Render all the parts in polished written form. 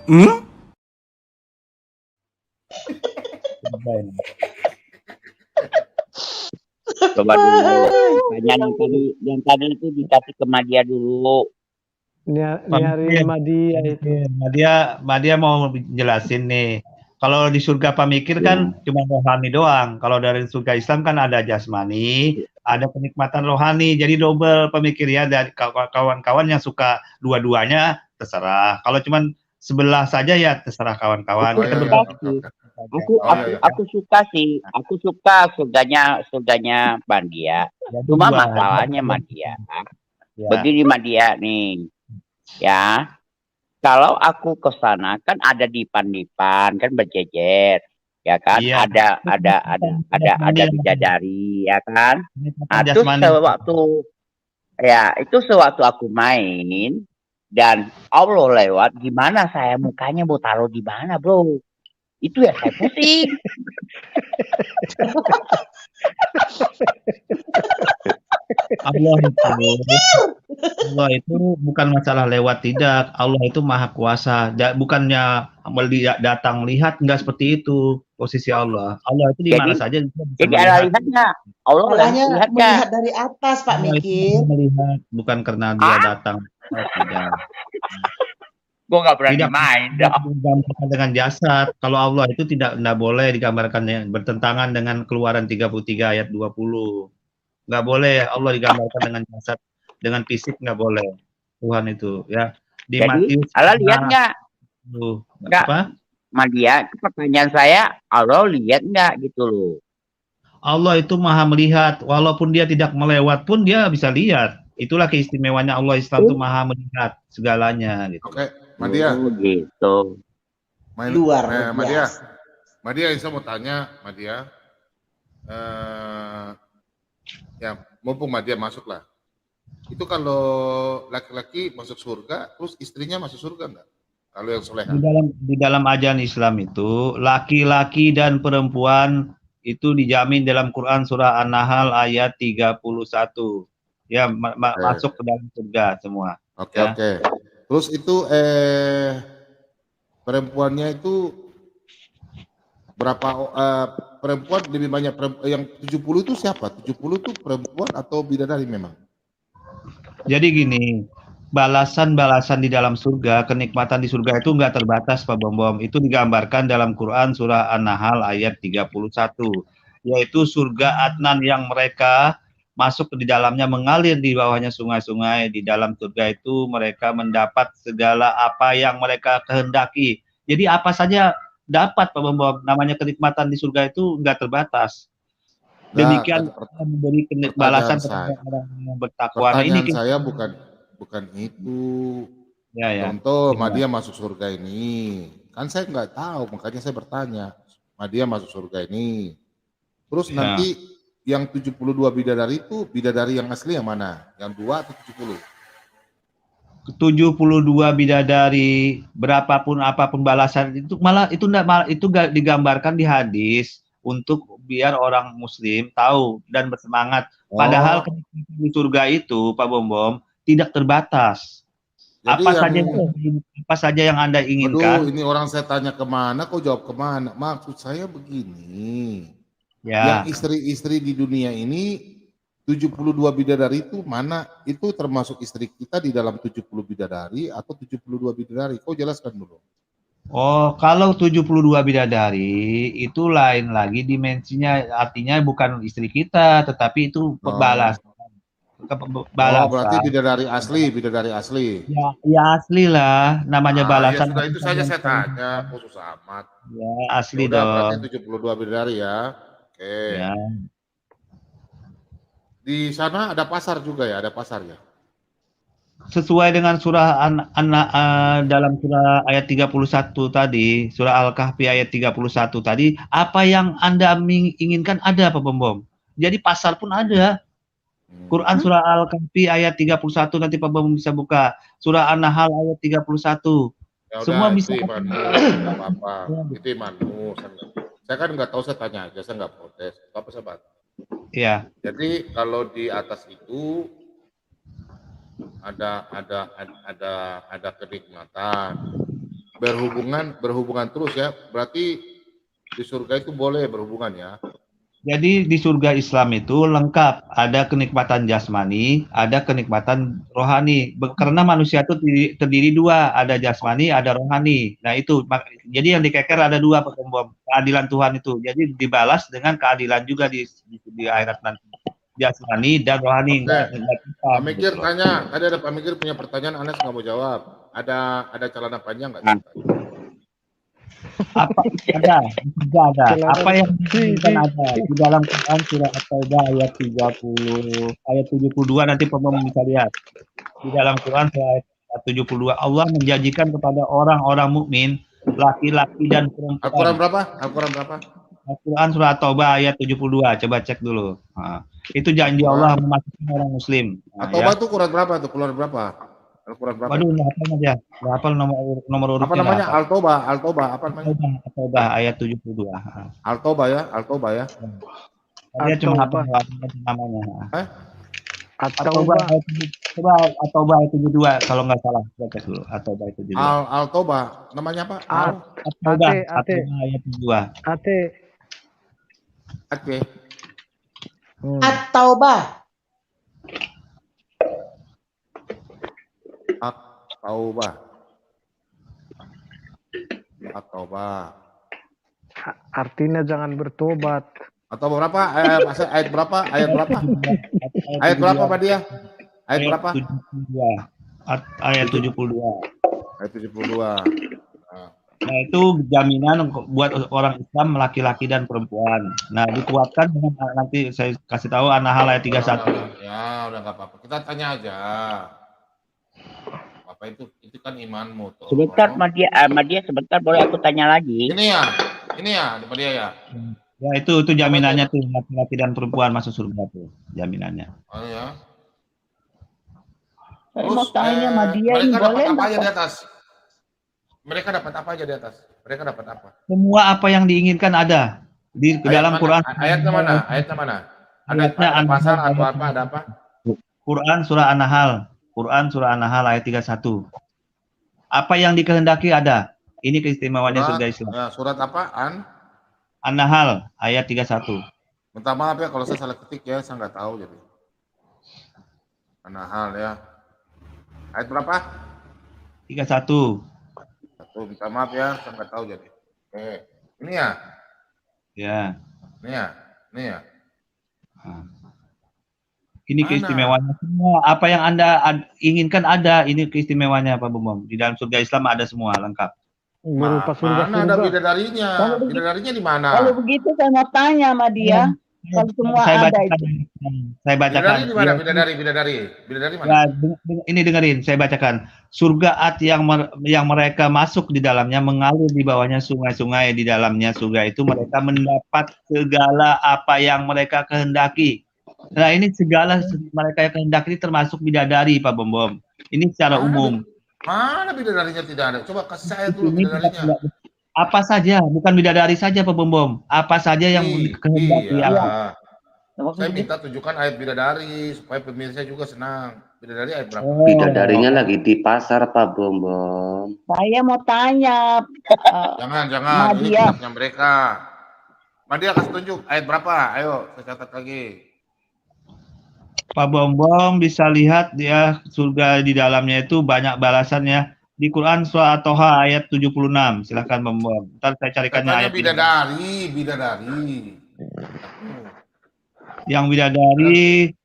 Hmm? Coba dulu. Tanya yang tadi itu dikasih ke Madia dulu. Nyari Madia itu. Madia mau jelasin nih. Kalau di surga pemikir kan cuma rohani doang. Kalau dari surga Islam kan ada jasmani, ada kenikmatan rohani. Jadi double pemikir ya dari kawan-kawan yang suka dua-duanya terserah. Kalau cuma sebelah saja ya terserah kawan-kawan. Kita berbagi. Aku suka sih. Aku suka surganya Madia. Cuma masalahnya Madia. Begini Madia nih. Ya. Kalau aku ke sana kan ada dipan-dipan kan berjejer, ya kan? Iya. Ada bidadari, ya kan? Nah, itu sewaktu aku main dan Allah lewat, gimana saya mukanya mau taruh di mana, bro? Itu ya saya pusing. Allah itu bukan masalah lewat tidak. Allah itu maha kuasa. Bukannya datang lihat, enggak seperti itu posisi Allah. Allah itu di mana saja. Jadi ada lihatnya. Allah lihat melihat dari atas, Pak Mikir. Melihat, bukan karena dia datang. Tidak. Gue nggak berani main. Digambarkan dengan jasad. Kalau Allah itu tidak boleh digambarkan bertentangan dengan Keluaran 33 ayat 20. Nggak boleh Allah digambarkan dengan jasad, dengan fisik nggak boleh. Tuhan itu ya. Di Matius. Allah lihat nggak? Nggak. Apa? Madia, pertanyaan saya, Allah lihat nggak gitu loh? Allah itu maha melihat, walaupun dia tidak melewat pun dia bisa lihat. Itulah keistimewaannya Allah Islam itu maha melihat segalanya gitu. Oke, Madia. Gitu. Luar Madia, saya mau tanya, Madia. Ya, mumpung Madia masuk lah. Itu kalau laki-laki masuk surga, terus istrinya masuk surga enggak? Kalau yang soleha. Di dalam ajaran Islam itu, laki-laki dan perempuan itu dijamin dalam Quran surah An-Nahl ayat 31. Ya, masuk ke dalam surga semua. Oke. Terus itu perempuannya itu berapa perempuan lebih banyak yang 70 itu siapa? 70 itu perempuan atau bidadari memang? Jadi gini, balasan-balasan di dalam surga, kenikmatan di surga itu enggak terbatas Pak Bom. Itu digambarkan dalam Quran surah An-Nahl ayat 31, yaitu surga Adnan yang mereka masuk di dalamnya, mengalir di bawahnya sungai-sungai. Di dalam surga itu mereka mendapat segala apa yang mereka kehendaki. Jadi apa saja dapat Pak Bom. Namanya kenikmatan di surga itu enggak terbatas. Demikian memberi balasan kepada orang yang bertakwa. Pertanyaan saya bukan itu. Ya. Contoh Madia masuk surga ini, kan saya nggak tahu, makanya saya bertanya. Madia masuk surga ini, terus nanti yang 72 bidadari itu bidadari yang asli yang mana? Yang 2 atau 70? 72 bidadari, berapapun apapun balasan itu itu enggak digambarkan di hadis untuk biar orang muslim tahu dan bersemangat. Padahal di surga itu Pak Bom tidak terbatas. Apa saja yang Anda inginkan. Aduh, ini orang saya tanya kemana, kok jawab kemana? Maksud saya begini. Ya. Yang istri-istri di dunia ini 72 bidadari itu mana? Itu termasuk istri kita di dalam 70 bidadari atau 72 bidadari? Kau jelaskan dulu. Oh, kalau 72 bidadari itu lain lagi dimensinya, artinya bukan istri kita, tetapi itu balasan. Berarti bidadari asli. Ya asli lah, namanya balasan. Ya sudah, itu saja saya tanya, khusus amat. Ya asli dong. Berarti 72 bidadari ya. Oke. Ya. Di sana ada pasar juga ya, ada pasar ya. Sesuai dengan surah dalam surah ayat 31 tadi, surah Al-Kahfi ayat 31 tadi, apa yang Anda inginkan ada Pak Bom. Jadi pasar pun ada. Quran surah Al-Kahfi ayat 31 nanti Pak Bom bisa buka. Surah An-Nahl ayat 31. Ya semua udah, bisa. Itu imanmu, enggak apa-apa. Itu imanmu. Saya kan nggak tahu, saya tanya aja, saya nggak protes. Apa sahabat? Iya. Jadi kalau di atas itu ada kenikmatan, berhubungan terus ya. Berarti di surga itu boleh berhubungan ya. Jadi di surga Islam itu lengkap, ada kenikmatan jasmani, ada kenikmatan rohani. Karena manusia itu terdiri dua, ada jasmani, ada rohani. Nah itu, jadi yang dikeker ada dua, keadilan Tuhan itu. Jadi dibalas dengan keadilan juga di akhirat nanti. Jasmani dan rohani. Pak Mikir tanya, tadi ada Pak Mikir punya pertanyaan, Anas nggak mau jawab. Ada celana panjang nggak? Apa ada? Apa yang ada di dalam Quran surah At-Taubah ayat 30 ayat 72 nanti Pemom bisa lihat. Di dalam Quran surah ayat 72 Allah menjanjikan kepada orang-orang mukmin laki-laki dan perempuan. Al-Quran berapa? Al-Quran surah At-Taubah ayat 72. Coba cek dulu. Nah, itu janji Allah memasukkan orang muslim. Nah, At-Taubah itu Quran berapa tuh? Quran berapa? Al-Quran berapa? Waduh, aja. Berapa nomor urutnya? Apa namanya? Al-Taubah apa namanya? Al-Taubah ayat 72. Al-Taubah ya. Dia cuma hafal namanya. At-Taubah. Coba At-Taubah ayat 72 kalau nggak salah. Cek dulu. At-Taubah ayat 72. Al-Taubah namanya apa? At-Taubah ayat 72. Oke. At-Taubah. At-Taubah. Artinya jangan bertobat. Atau berapa? Ayat berapa? Ayat berapa Pak dia? Ayat berapa? 72. Ayat 72. Ayat 72. Nah, itu jaminan buat orang Islam laki-laki dan perempuan. Nah, dikuatkan dengan nanti saya kasih tahu An-Nahl ayat 31. Ya, udah nggak apa-apa. Kita tanya aja. Apa itu kan imanmu tuh. Sebentar Madia sebentar boleh aku tanya lagi. Ini ya, Madia ya. Ya itu jaminannya tuh laki-laki dan perempuan masuk surga tuh jaminannya. Oh ya. Saya mau tanya Madia ini boleh Mereka dapat apa aja di atas? Mereka dapat apa? Semua apa yang diinginkan ada di dalam Quran. Ayatnya mana? Ada pasar atau apa? Ada apa? Quran surah An-Nahl ayat 31. Apa yang dikehendaki ada. Ini keistimewaannya surga Islam. Ya, surat apa? An-Nahl ayat 31. Minta maaf ya kalau saya salah ketik ya, saya nggak tahu jadi. An-Nahl ya. Ayat berapa? 31. Minta maaf ya, saya nggak tahu jadi. Ini ya? Ya. Ini ya? Ini keistimewaannya semua. Apa yang Anda inginkan ada. Ini keistimewaannya Pak Bumom. Di dalam surga Islam ada semua lengkap. Mana ada bidadarinya? Bidadarinya di mana? Kalau begitu saya mau tanya sama dia. Kalau semua ada itu. Saya bacakan. Bidadari di mana? Bidadari mana? Ya, ini dengerin, saya bacakan. Surga yang mereka masuk di dalamnya, mengalir di bawahnya sungai-sungai di dalamnya surga itu, mereka mendapat segala apa yang mereka kehendaki. Nah, ini segala mereka yang kehendaki ini termasuk bidadari, Pak Bom. Ini secara umum. Mana bidadarinya tidak ada? Coba kasih saya dulu bidadarinya. Apa saja, bukan bidadari saja Pak Bom. Apa saja yang kehendaki. Iya. Saya minta tunjukkan ayat bidadari supaya pemirsa juga senang. Bidadari ayat berapa? Bidadarinya lagi di pasar Pak Bom. Saya mau tanya. Jangan. Ini Madia. kitabnya mereka. Madia kasih tunjuk ayat berapa? Ayo, saya catat lagi. Pak Bom bisa lihat ya surga di dalamnya itu banyak balasannya. Di Quran surah At-Taha ayat 76. Silahkan Bom. Ntar saya carikannya ayat bidadari. Yang bidadari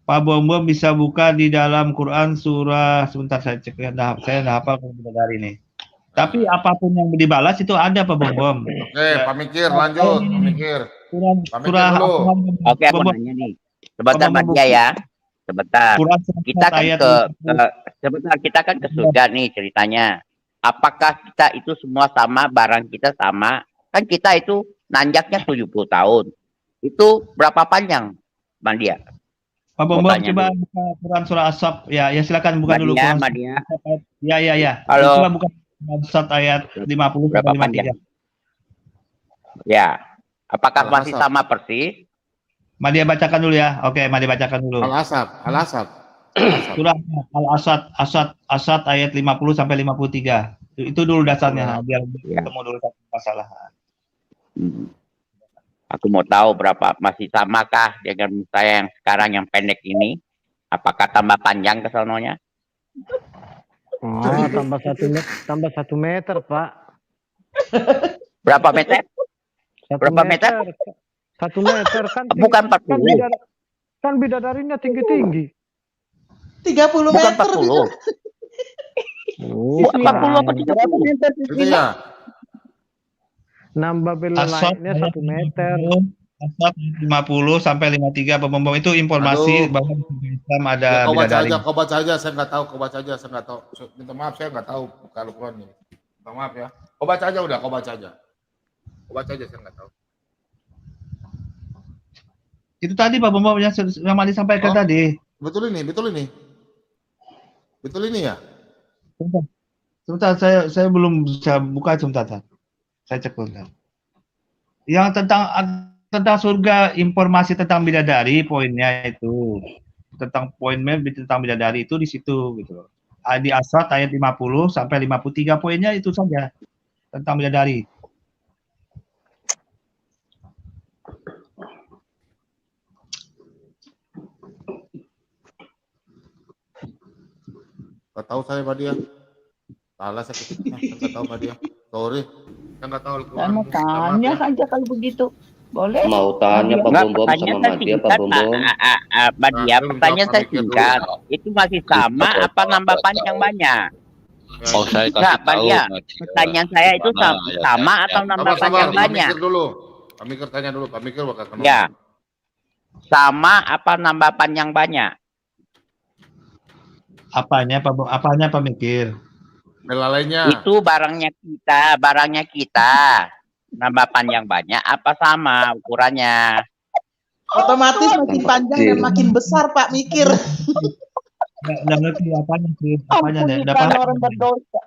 Pak Bom bisa buka di dalam Quran surah, sebentar saya cek, saya nggak hafal bidadari ini. Tapi apapun yang dibalas itu ada Pak Bom. Oke, Pak Mikir lanjut, Pak Mikir. Surah Oke, aku nanya nih. Sebentar Madia ya. Sebentar. Kita kan ke surga nih ceritanya. Apakah kita itu semua sama, barang kita sama? Kan kita itu nanjaknya 70 tahun. Itu berapa panjang, Madia? Pak Bom coba buka Quran surah As-Saff. Ya silakan buka dulu Quran. Madia. Ya. Halo. Coba buka As-Saff ayat 50 berapa sampai 53. Ya. Apakah masih sama persis? Madia bacakan dulu ya. Oke, Madia bacakan dulu. Al-Asad. Surah Al-Asad ayat 50 sampai 53. Itu dulu dasarnya, biar Ya. ketemu dulu satu masalah. Aku mau tahu berapa, masih samakah dengan saya yang sekarang yang pendek ini? Apakah tambah panjang ke sononya? Oh, tambah 1 meter, Pak. Berapa meter? 1 Berapa meter? 1 meter kan. Bukan 40. Kan bidadarinya tinggi-tinggi. 30 Bukan meter. 40. Oh, 40 apa 30? Itu ya. nambah belalainya 1 meter. Asap 50 sampai 53 Pak Bom. Itu informasi Aduh. bahwa di Islam ada Ya, kau baca bidadari. aja, kau baca aja. Saya nggak tahu, kau baca aja. Saya nggak tahu. Minta maaf, saya nggak tahu kalau Quran ini. Minta maaf ya. Kau baca aja udah, kau baca aja. Kau baca aja, saya nggak tahu. Itu tadi Pak Bom yang Mali sampaikan tadi. Betul ini, betul ini. Betul ini ya? Sebentar, saya belum bisa buka sebentar. Saya cek sebentar. Yang tentang surga, informasi tentang bidadari, poinnya itu tentang poinnya tentang bidadari itu di situ gitu. Di Asrat ayat 50 sampai 53 poinnya itu saja tentang bidadari. Nggak tahu saya Pak dia. Salah saya ketiknya, saya nggak tahu Pak dia. Sorry, saya nggak tahu Al-Quran. Saya mau tanya aja kalau begitu. Boleh? Mau tanya Pak Enggak, Bom sama pertanyaan saya Madia Pak singkat, Bom. Mbak Dia. Pertanyaan saya singkat. Itu masih sama apa nambah panjang banyak? Oh, saya kasih Enggak, Mbak tahu. Dia. Nadia. Pertanyaan saya itu sama atau nambah panjang Pak banyak? Mikir dulu. Pak Mikir tanya dulu, Pak Mikir bakal kenal. Ya. Sama apa nambah panjang banyak? Apanya Pak Mikir? Belalainya. Itu barangnya kita. Nambah panjang banyak apa sama ukurannya? Otomatis makin panjang dan makin besar, Pak Mikir. Nggak ngerti apanya sih? Apanya deh? Ampunikan orang berdosa.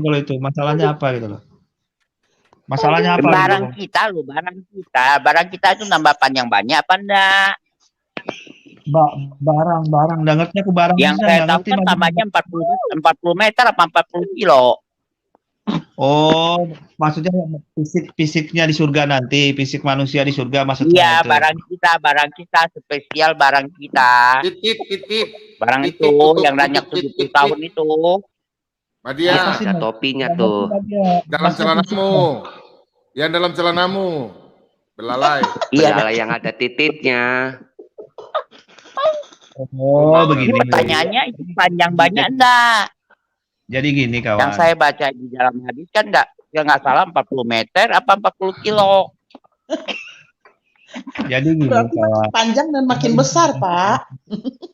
Kalau itu masalahnya apa gitu loh? Masalahnya apa? Barang gitu? kita loh, barang kita itu nambah panjang banyak apa enggak? Barang, nggak ngerti aku barang. Yang saya tahu kan tambahnya 40 meter apa 40 kilo. Oh, maksudnya fisiknya di surga nanti, fisik manusia di surga maksudnya Iya, itu. barang kita spesial barang kita. Titip. Barang Itu, itu tutup, yang banyak tutup, 70 tahun itu. Madia, Ada topinya tuh. dalam celanamu. Yang dalam celanamu. Belalai. Iya, Belalai yang ada titiknya. Oh, begini. pertanyaannya itu panjang banyak enggak? Jadi gini kawan. Yang saya baca di dalam hadis kan nggak salah 40 meter apa 40 kilo. Jadi gini Berarti kawan. makin panjang dan makin besar, Pak.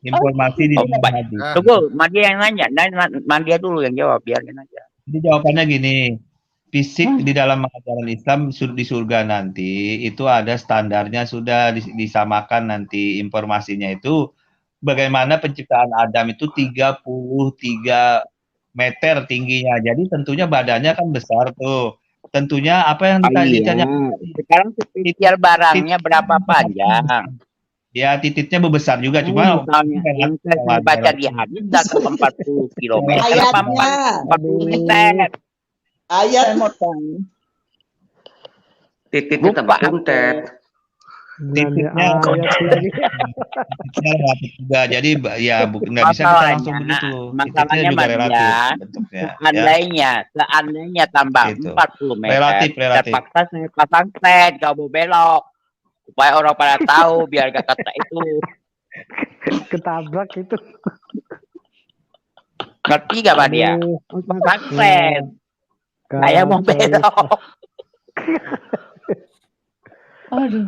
Informasi di Oh, dalam baik. hadis. Tunggu, Madia yang nanya. Madia dulu yang jawab, biarin aja. Jadi jawabannya gini. Fisik di dalam ajaran Islam di surga nanti itu ada standarnya, sudah disamakan nanti informasinya itu bagaimana penciptaan Adam itu 33 meter tingginya. Jadi tentunya badannya kan besar tuh. Tentunya apa yang ditanya Sekarang spesial barangnya berapa panjang? ya titiknya besar juga cuma Misalnya yang saya baca di hadis ke 40 km apa Ayatnya. 40 meter. Ayat Saya mau tanya. Titiknya tambah kuntet. titiknya relatif juga. Jadi ya nggak bisa kita langsung begitu. Masalahnya juga relatif Madia, bentuknya. seandainya tambah Gitu. 40 meter, Relatif. terpaksa saya pasang flag, gak mau belok. Supaya orang pada tahu, biar gak kata itu. Ketabrak itu. Ngerti gak Pak dia? Pasang flag, saya mau belok. Aduh.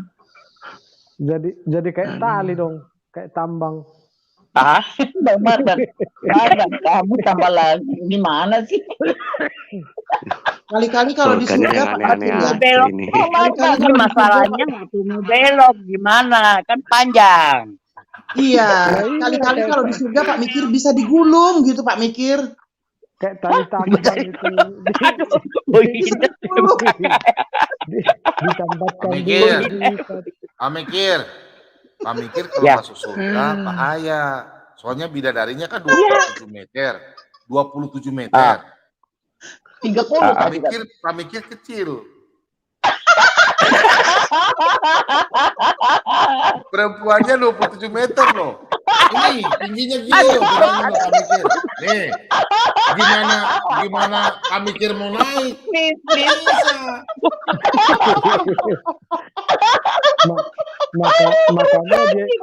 Jadi kayak tali dong, kayak tambang. Ah, Bang Mardan. Kamu tambah lagi. Gimana sih? kali-kali kalau di Surganya surga yang Pak Mikir aneh-aneh ya. belok. ini. Ini masalahnya nggak mau belok, gimana? Kan panjang. Iya, kali-kali kalau di surga Pak Mikir bisa digulung gitu Pak Mikir. Kayak tali tambang itu. Aduh, begitu. Ditambatkan Mikir. dulu. Pak Mikir kalau Ya. masuk surga bahaya. Soalnya bidadarinya kan 27 meter. 27 meter. 30 tadi kan. Pamikir kecil. Perempuannya 27 meter loh. Ini tingginya gini loh, bilangin loh Pamikir. Nih, gimana Pamikir mau naik? Please. Bisa. Makanya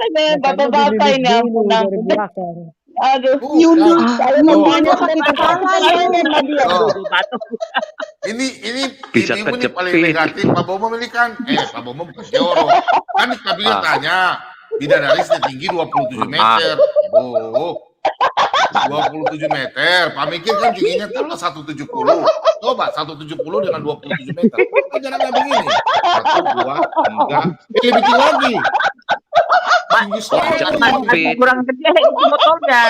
dia Bapak-bapak ini ampun. dari belakang. Aduh. Nyundul. Saya mau tanya pakai kepala ya. Oh. Ini Bisa ibu ini paling kejepit. negatif. Pak Bomo ini kan, Pak Bomo bukan jorok. Kan kabinnya tanya, bidadari setinggi 27 meter. Oh, 27 meter. Pamikir kan tingginya taruhlah 170. Coba 170 dengan 27 meter. Kan jaraknya begini. 1, 2, 3. Lebih tinggi lagi. Tinggi sekali. Masih kurang kecil itu motornya.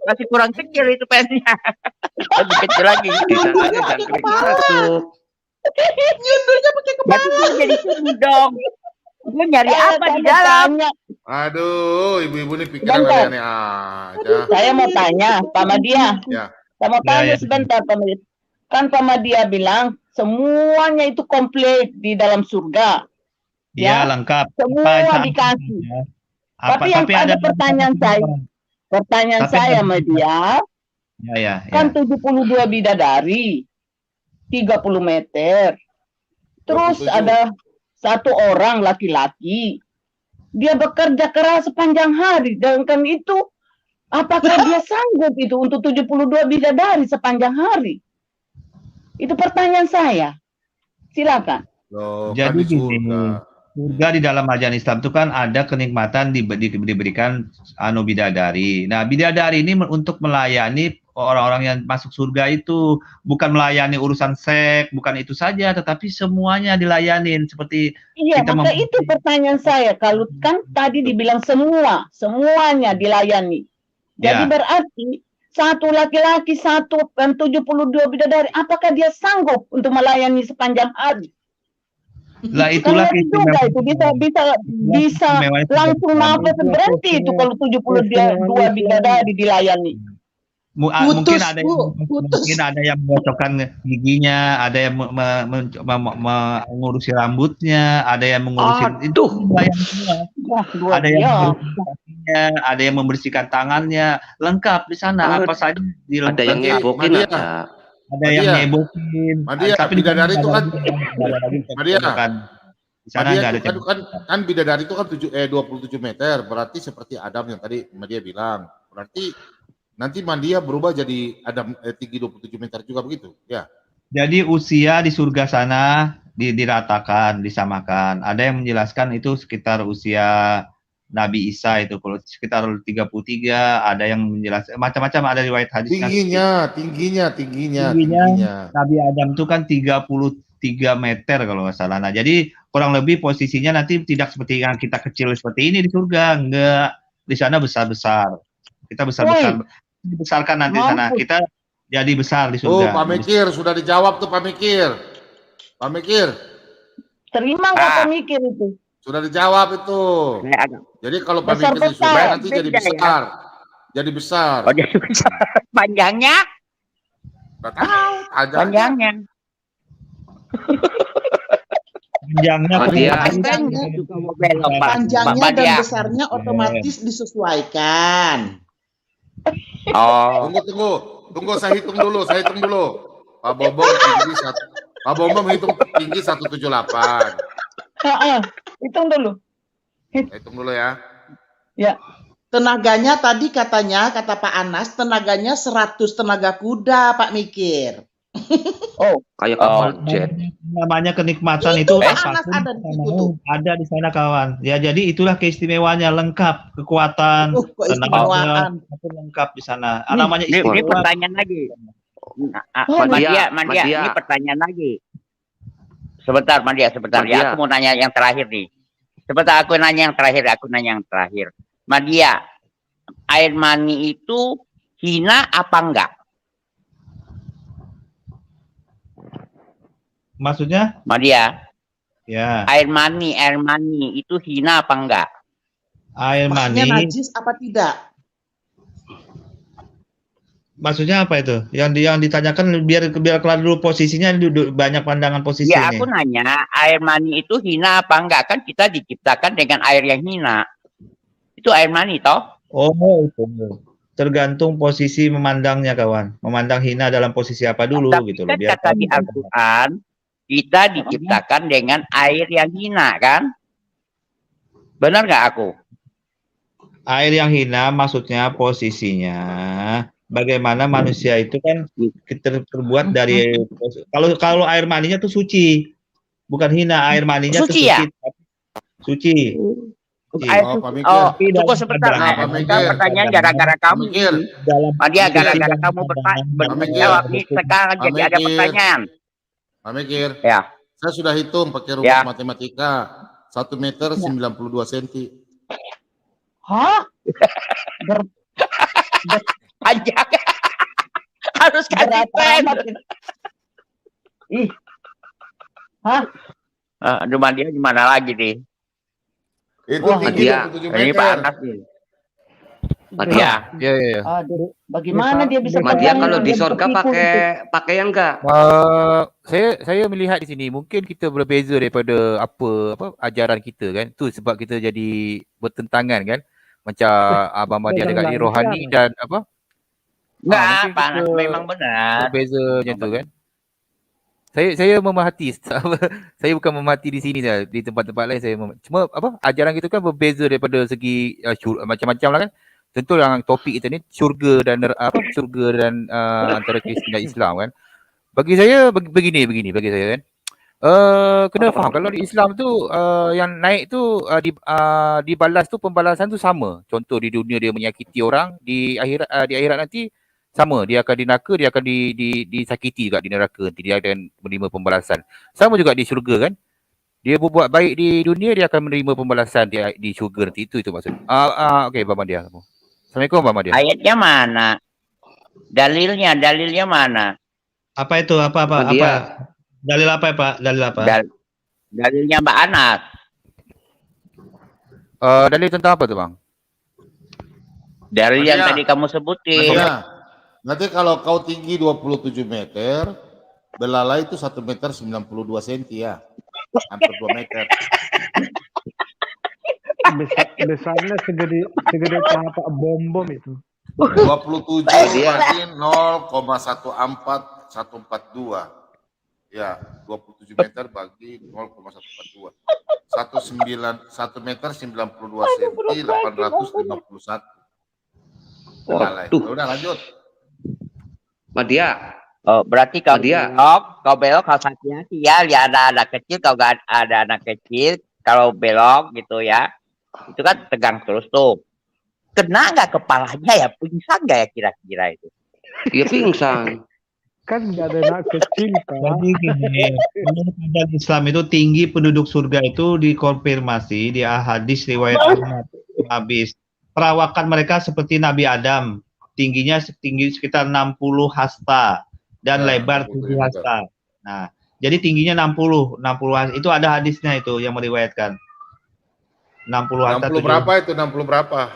Masih kurang kecil itu pensnya. Lebih kecil lagi. Di sananya jangkrik masuk. Nyundulnya pakai kepala. Berarti gue jadi sini dong. Gue nyari apa di dalam? Aduh, ibu-ibu ini pikiran Bentar. aneh-aneh aja. Saya mau tanya, Pak Madia. Ya. Saya mau tanya Ya. sebentar, Pak Madia. Kan Pak Madia bilang semuanya itu komplit di dalam surga. Ya, Ya. lengkap. Semua Apa- dikasih. Apa, Tapi yang ada pertanyaan saya. Pertanyaan Tapi saya, ada- Madia, Ya. kan 72 bidadari, 30 meter. Terus 27. ada satu orang laki-laki, dia bekerja keras sepanjang hari, dan kan itu, apakah dia sanggup itu untuk 72 bidadari sepanjang hari? Itu pertanyaan saya. Silakan. Loh, Jadi kan di gini, surga. surga di dalam ajaran Islam itu kan ada kenikmatan diberikan bidadari. Nah, bidadari ini untuk melayani orang-orang yang masuk surga itu, bukan melayani urusan seks, bukan itu saja, tetapi semuanya dilayanin seperti Iya, kita maka itu pertanyaan saya. Kalau kan tadi dibilang semuanya dilayani. Jadi Ya. berarti satu laki-laki, satu dan 72 bidadari, apakah dia sanggup untuk melayani sepanjang hari? lah itulah Kan juga itu bisa keistimewaan langsung Islam. nafas berhenti itu kalau 72 bidadari dilayani. Mungkin ada Bu, putus. mungkin ada yang menggosokkan giginya, ada yang mengurusi rambutnya, ada yang mengurusi itu dilayani semua. Wah, luar Ada yang biasa. membersihkan kakinya, ada yang membersihkan tangannya, lengkap di sana. Apa saja Ada yang Nanti, ngebokin Madia. ada. ada yang Madia. ngebokin. Madia, Tapi di bidadari sana itu nggak kan- ada lagi Madia. cembukan. Di sana nggak ada cembukan. kan bidadari itu kan 27 meter, berarti seperti Adam yang tadi Madia bilang. Berarti nanti Madia berubah jadi Adam tinggi 27 meter juga begitu, ya? Jadi usia di surga sana diratakan, disamakan. Ada yang menjelaskan itu sekitar usia Nabi Isa itu, kalau sekitar 33, ada yang menjelaskan macam-macam, ada riwayat hadis. Tingginya. Nabi Adam itu kan 33 meter kalau nggak salah. Nah, jadi kurang lebih posisinya nanti tidak seperti yang kita kecil seperti ini di surga, enggak. Di sana besar-besar. Kita besar-besar. Dibesarkan nanti di sana. Mampus. Kita jadi besar di Oh, surga. Pak Mikir sudah dijawab tuh Pak Mikir. Pak Mikir Terima nggak pemikir itu? sudah dijawab itu. Saya agak. Jadi kalau Pak Mikir di Besar-besar, surga nanti jadi beda ya. besar. Jadi besar. Oh, jadi besar. Panjangnya? Nggak tahu, aja. Panjangnya. Panjangnya Madia. Panjangnya, Juga mau belok, Pak. panjangnya Bapak dan dia. besarnya otomatis disesuaikan. Oh, Tunggu, saya hitung dulu. Pak Bombom hitung tinggi 178. Hitung dulu. Saya hitung dulu ya. Ya. Tenaganya tadi katanya, kata Pak Anas, tenaganya 100 tenaga kuda, Pak Mikir. Kayak kapal jet. namanya kenikmatan Itu itu Pak apapun Anas ada di kita situ mau, tuh. ada di sana kawan. Ya jadi itulah keistimewaannya, lengkap, kekuatan, Keistimewaan. tenaga, itu lengkap di sana. Namanya ini istimewa. pertanyaan lagi. Madia, Madia, Madia. ini pertanyaan lagi. Sebentar, Madia. Ya, Madia. aku mau nanya yang terakhir nih. Sebentar, aku nanya yang terakhir. Madia, air mani itu hina apa enggak? Maksudnya? Madia, Ya, air mani itu hina apa enggak? air Maksudnya mani. najis apa tidak? Maksudnya apa itu? Yang ditanyakan biar kelar dulu posisinya, banyak pandangan posisi Ya, ini. aku nanya, air mani itu hina apa enggak? Kan kita diciptakan dengan air yang hina. Itu air mani, toh? Oh, itu. Tergantung posisi memandangnya, kawan. Memandang hina dalam posisi apa dulu, Tapi gitu loh. kan Biar kata kamu di Al-Quran, kita diciptakan dengan air yang hina, kan? Benar nggak aku? air yang hina maksudnya posisinya. Bagaimana manusia itu kan terbuat dari, kalau air maninya tuh suci, bukan hina. Air maninya tuh Suci ya? suci. Air Oh, suci. Pak Mikir. Oh, tunggu sebentar. Nah, Pak Kita Mikir. pertanyaan gara-gara Pak kamu. Mikir. Dia Mikir. gara-gara kamu berjawab nih sekarang Pak jadi ada Mikir. pertanyaan. Pak Mikir. Ya. Saya sudah hitung pakai rumus Ya. matematika. 1 meter 92 cm. Hah? Panjang. Harus kasih Berat pen. amat itu. Ih. Hah? Aduh, dia gimana lagi nih? Itu Wah, tinggi dia. 27 Ini Pak meter. Anas nih. Madia. Ya. Ya. Aduh, bagaimana dia bisa Madia bayangin kalau di dia sorga berpikir itu? pakai yang enggak? Saya melihat di sini mungkin kita berbeza daripada apa ajaran kita kan. Tu sebab kita jadi bertentangan kan. Macam Abang Madia dekat ni rohani dan apa? Enggak, mungkin Pak Anas kita memang benar. berbeza macam tu kan. Saya memahati saya bukan memahati di sini saja, di tempat-tempat lain saya cuma apa ajaran kita kan berbeza daripada segi macam-macam lah kan. Tentu yang topik kita ni syurga dan antara Kristian dan Islam kan. Bagi saya begini bagi saya kan. Kena faham kalau di Islam tu yang naik tu dibalas tu pembalasan tu sama. Contoh di dunia dia menyakiti orang, di akhirat nanti sama, dia akan dinaka, dia akan disakiti juga di neraka, nanti dia akan menerima pembalasan. Sama juga di syurga kan. Dia berbuat baik di dunia, dia akan menerima pembalasan di syurga nanti. Itu maksud. Okey, Abang Madia. Assalamualaikum, Abang Madia. Ayatnya mana? Dalilnya mana? Apa itu? Apa? Dalil apa ya, Pak? Dalil apa? Dalilnya Mbak Anas. Dalil tentang apa tu, Bang? Dalil yang Madia. tadi kamu sebutin. Nanti kalau kau tinggi 27 meter, belalai itu 1 meter 92 cm ya. Hampir 2 meter. Besarnya segede apa bom itu. 27 bagi 0,14142. Ya, 27 meter bagi 0,142. 1 meter 92 cm 851. Belalai. Udah lanjut. Madia. Oh, berarti kau Madia. belok kau hati-hati ya. Lihat ada anak kecil, kau gak ada anak kecil, kalau belok gitu ya, itu kan tegang terus tuh. Kena nggak kepalanya ya? Pingsan nggak ya kira-kira itu? Ya pingsan. Kan nggak ada anak kecil kan. Jadi gini, menurut ajaran Islam itu tinggi penduduk surga itu dikonfirmasi di hadis riwayat Nabi. Perawakan mereka seperti Nabi Adam, tingginya sekitar 60 hasta dan lebar 7 hasta. Nah, jadi tingginya 60 hasta. Itu ada hadisnya itu yang meriwayatkan. 60 hasta. 60 berapa itu? 60 berapa?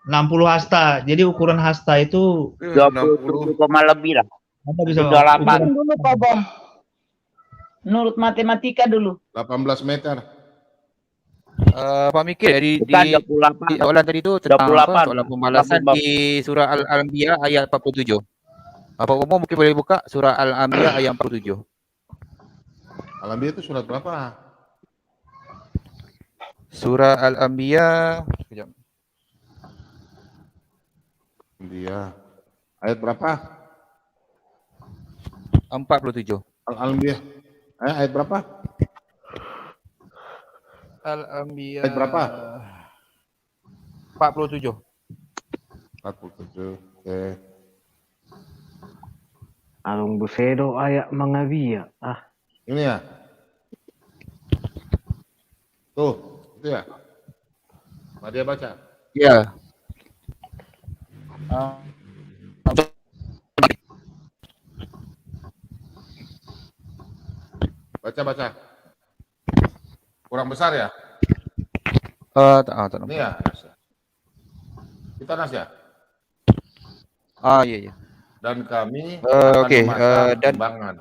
60 hasta. Jadi ukuran hasta itu 20 lebih lah. Anda bisa 28. Hitung dulu, Pak Bom. Menurut matematika dulu. 18 meter. Pak Mikir di Bukan 28. soalan tadi tu tentang 28. soalan pembalasan di surah Al-Anbiya ayat 47. Pak Umum mungkin boleh buka surah Al-Anbiya ayat 47. Al-Anbiya itu surat berapa? Surah Al-Anbiya sekejap. Dia ayat berapa? 47. Al-Anbiya. Ayat berapa? Al-Anbiya Ayat berapa? 47. 47. Oke. Alung busedo ayak mangavia. Ini ya. Tuh, itu ya. Madia baca. Ya. Baca. Kurang besar ya? Tak Ini ya. Kita Nas ya? Iya. Dan kami akan Okey, memasang dan timbangan.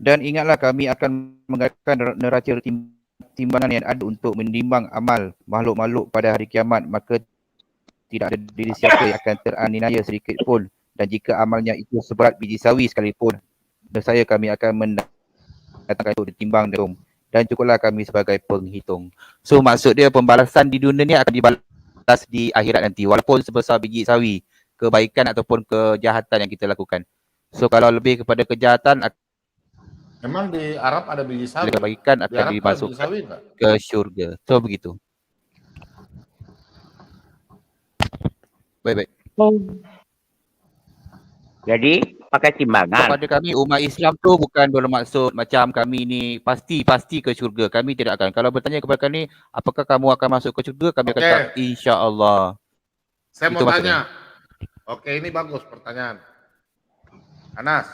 Dan ingatlah kami akan mengadakan neraca timbangan yang ada untuk menimbang amal makhluk-makhluk pada hari kiamat, maka tidak ada diri siapa yang akan teraniaya sedikit pun, dan jika amalnya itu seberat biji sawi sekalipun, nescaya kami akan mendatangkan itu ditimbang dan cukuplah kami sebagai penghitung. So maksud dia pembalasan di dunia ni akan dibalas di akhirat nanti, walaupun sebesar biji sawi, kebaikan ataupun kejahatan yang kita lakukan. So kalau lebih kepada kejahatan, Memang di Arab ada biji sawi. kebaikan Di akan Arab ada biji dimasukkan sawi enggak? ke syurga. So begitu. Baik. Jadi pakai timbangan. Kepada kami umat Islam tu bukan bermaksud macam kami ni pasti ke syurga. Kami tidak akan. Kalau bertanya kepada kami, apakah kamu akan masuk ke syurga? Kami akan cakap insya-Allah. Saya Itu mau maksudnya. tanya. Oke, ini bagus pertanyaan. Anas,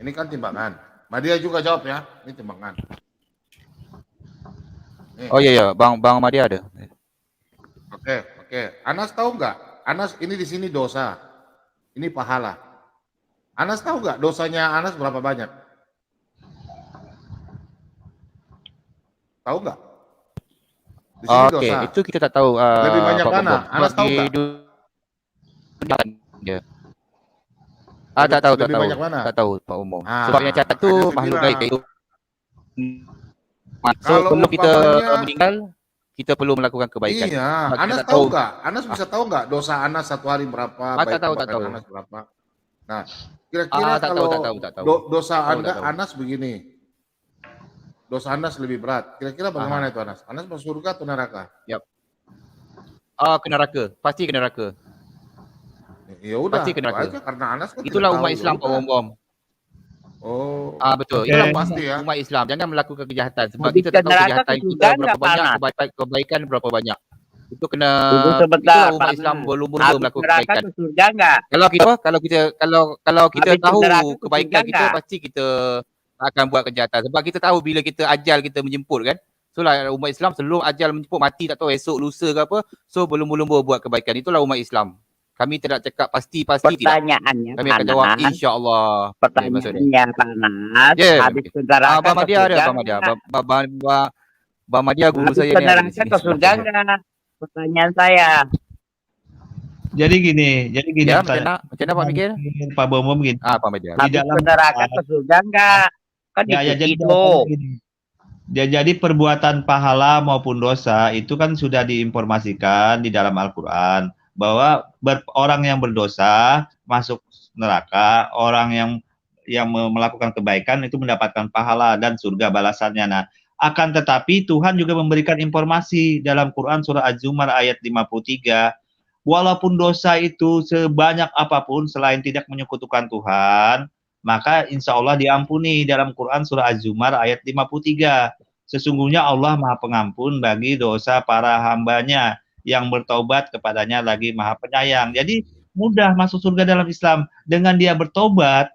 ini kan timbangan. Madia juga jawab ya, ini timbangan. Nih. Oh iya, Bang Madia ada. Oke. Anas tahu nggak? Anas ini di sini dosa, ini pahala. Anas tahu nggak dosanya Anas berapa banyak? Tahu nggak? Di sini Oke, dosa. itu kita tak tahu. Lebih banyak Pak mana? Bombom. Anas tahu nggak? Ya. Tak tahu. Lebih banyak mana? Tak tahu Pak Umum. Ah, Sebab yang catat tu makanya saya makhluk bilang. gaib itu. So Kalau sebelum kita umpamanya- meninggal, kita perlu melakukan kebaikan. Iya, Sebab kita Anas tak tahu nggak? Anas bisa tahu nggak dosa Anas satu hari berapa? Tak tahu. Anas berapa? Nah, kira-kira Tak kalau tahu. dosa Tahu, tak tahu. Anas begini, dosa Anas lebih berat. Kira-kira bagaimana itu Anas? Anas masuk surga atau neraka? Ke neraka. Pasti ke neraka. Ya udah, Pasti ke itu neraka. aja karena Anas kan Itulah tidak umat tahu, Islam ya Pak udah. Bom. Oh, Betul. Oke. Itulah pasti ya. umat Islam. Jangan melakukan kejahatan sebab Habis kita tak tahu neraka kejahatan ke kita surga berapa enggak, banyak, Pak kebaikan berapa banyak. Itu kena Tunggu sebentar, itulah umat Pak Islam Anas. berlumba-lumba Habis melakukan neraka kebaikan. ke surga enggak? Kalau kita Habis tahu neraka ke kebaikan surga kita, enggak? pasti kita akan buat kejahatan. Sebab kita tahu bila ajal kita menjemput kan. So lah umat Islam sebelum ajal menjemput, mati tak tahu esok lusa ke apa. So berlumba-lumba buat kebaikan. Itulah umat Islam. Kami tidak cakap pasti tidak. Pertanyaannya, Kami akan jawab Anas. insya-Allah. Pertanyaannya, Pak Anas. Ya, Habis ke neraka Abang ke Madia ada, surga Abang Madia. enggak? Bang Madia guru Habis saya ke ni ada di neraka sini. ke surga enggak? Pertanyaan saya. Jadi gini Ya, pertanyaan. macam mana Pak Mikir? Pak Bombom begini. Pak Madia. Di Habis dalam ke neraka ke surga enggak? Kan Ya, dicuci jadi tuh. jawabannya gini. Jadi perbuatan pahala maupun dosa itu kan sudah diinformasikan di dalam Al-Quran bahwa orang yang berdosa masuk neraka, orang yang melakukan kebaikan itu mendapatkan pahala dan surga balasannya. Nah, akan tetapi Tuhan juga memberikan informasi dalam Quran surah Az-Zumar ayat 53, walaupun dosa itu sebanyak apapun selain tidak menyekutukan Tuhan, maka insya Allah diampuni dalam Quran surah Az-Zumar ayat 53. Sesungguhnya Allah Maha Pengampun bagi dosa para hambanya yang bertobat kepadanya lagi Maha Penyayang. Jadi mudah masuk surga dalam Islam dengan dia bertobat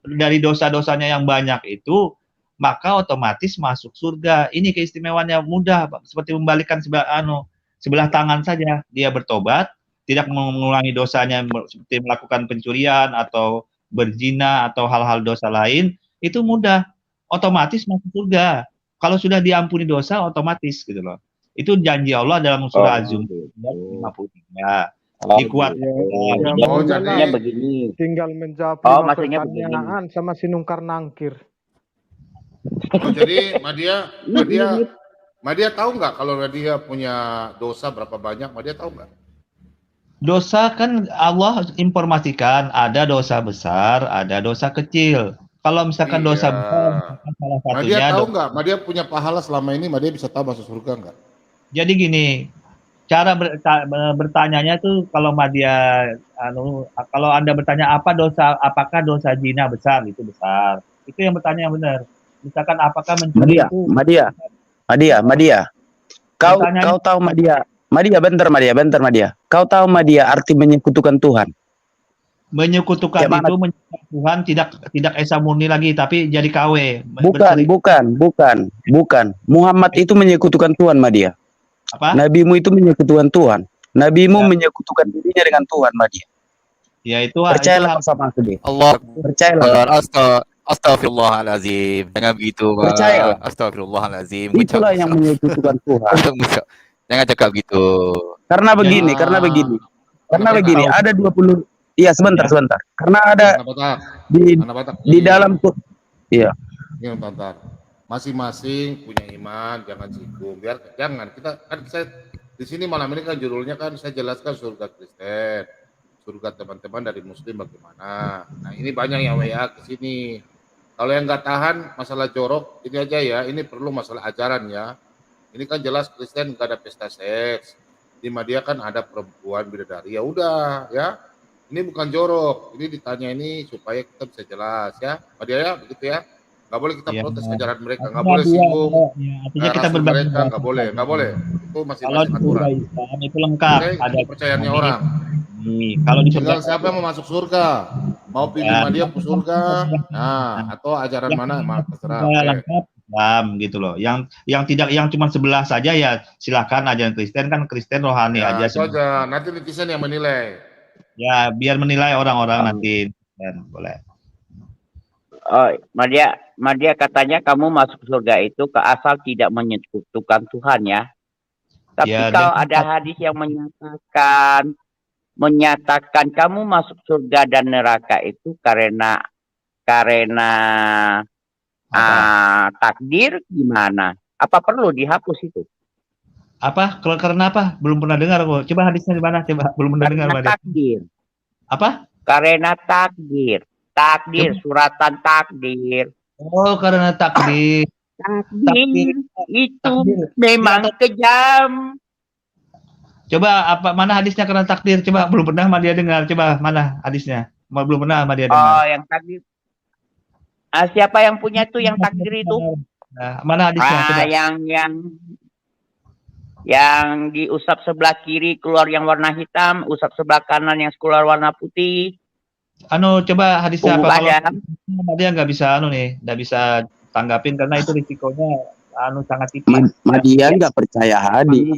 dari dosa-dosanya yang banyak itu, maka otomatis masuk surga. Ini keistimewaannya, mudah, seperti membalikan sebelah tangan saja. Dia bertobat, tidak mengulangi dosanya seperti melakukan pencurian atau berzina atau hal-hal dosa lain, itu mudah, otomatis masuk surga. Kalau sudah diampuni dosa, otomatis gitu loh. Itu janji Allah dalam surah Az-Zumar 53. Dikuatkan. Maksudnya begini. Tinggal menjawab Oh, 5 maksudnya pertanyaan sama si nungkar nangkir. Oh, jadi Madia tahu nggak kalau Madia punya dosa berapa banyak? Madia tahu nggak? Dosa kan Allah informasikan ada dosa besar, ada dosa kecil. Kalau misalkan dosa besar, salah satunya. Madia tahu nggak? Madia punya pahala selama ini, Madia bisa tahu masuk surga nggak? Jadi gini, cara bertanyanya tuh kalau Madia, kalau Anda bertanya apakah dosa zina besar, itu besar. Itu yang bertanya yang benar. Misalkan apakah mencuri itu Madia. Kau tahu bentar Madia. Kau tahu Madia arti menyekutukan Tuhan? menyekutukan Ya, itu menyekutukan Tuhan tidak esa murni lagi tapi jadi KW. Bukan. Muhammad itu menyekutukan Tuhan, Madia. Apa? Nabimu itu menyekutukan Tuhan. Nabimu menyekutukan dirinya dengan Tuhan, Madia. Ya itu Percayalah sama aku deh. Allah Percayalah. Astagfirullahalazim. Jangan begitu, Pak. Percayalah. Astagfirullahalazim. Itulah yang menyekutukan Tuhan. Jangan cakap gitu. Karena begini, ada 20. Iya, sebentar. Karena ada di dalam iya. Ini bentar. Masing-masing punya iman, jangan singgung. Jangan saya di sini malam ini kan judulnya kan saya jelaskan surga Kristen, surga teman-teman dari Muslim bagaimana. Nah ini banyak yang WA ke sini. Kalau yang nggak tahan masalah jorok ini aja ya. Ini perlu masalah ajaran ya. Ini kan jelas Kristen nggak ada pesta seks. Di Madia kan ada perempuan bidadari. Ya udah ya. Ini bukan jorok. Ini ditanya ini supaya kita bisa jelas ya. Madia ya begitu ya. Nggak boleh kita protes ajaran mereka, nggak boleh singgung kita berbagi mereka, nggak boleh. Itu masih kalau di surga Islam itu lengkap, ada kepercayaannya orang. Kalau di surga siapa yang mau masuk surga, mau pilih Madia ke surga, nah atau ajaran mana, terserah. Lengkap Islam gitu loh. Yang cuma sebelah saja ya silakan ajaran Kristen kan Kristen rohani ya, aja. Itu aja. Nanti netizen yang menilai. Ya biar menilai orang-orang nanti. Dan boleh. Oh, Madia katanya kamu masuk surga itu ke asal tidak menyekutukan Tuhan ya. Tapi Ya, kalau ada hadis yang menyatakan kamu masuk surga dan neraka itu karena takdir gimana? Apa perlu dihapus itu? Apa? Karena apa? Belum pernah dengar kok. Coba hadisnya di mana? Coba belum pernah dengar. Karena takdir. Apa? Karena takdir. Suratan takdir. Oh, karena takdir. Takdir itu memang kejam. Coba mana hadisnya karena takdir? Coba belum pernah Madia dengar. Coba mana hadisnya? Belum pernah Madia dengar. Oh, yang takdir. Siapa yang punya tuh yang takdir itu? Nah, mana hadisnya? Coba. Yang diusap sebelah kiri keluar yang warna hitam, usap sebelah kanan yang keluar warna putih. Coba hadisnya apa? Kalau dia nggak bisa nggak bisa tanggapin karena itu risikonya sangat tipis. Madia nggak percaya hadis.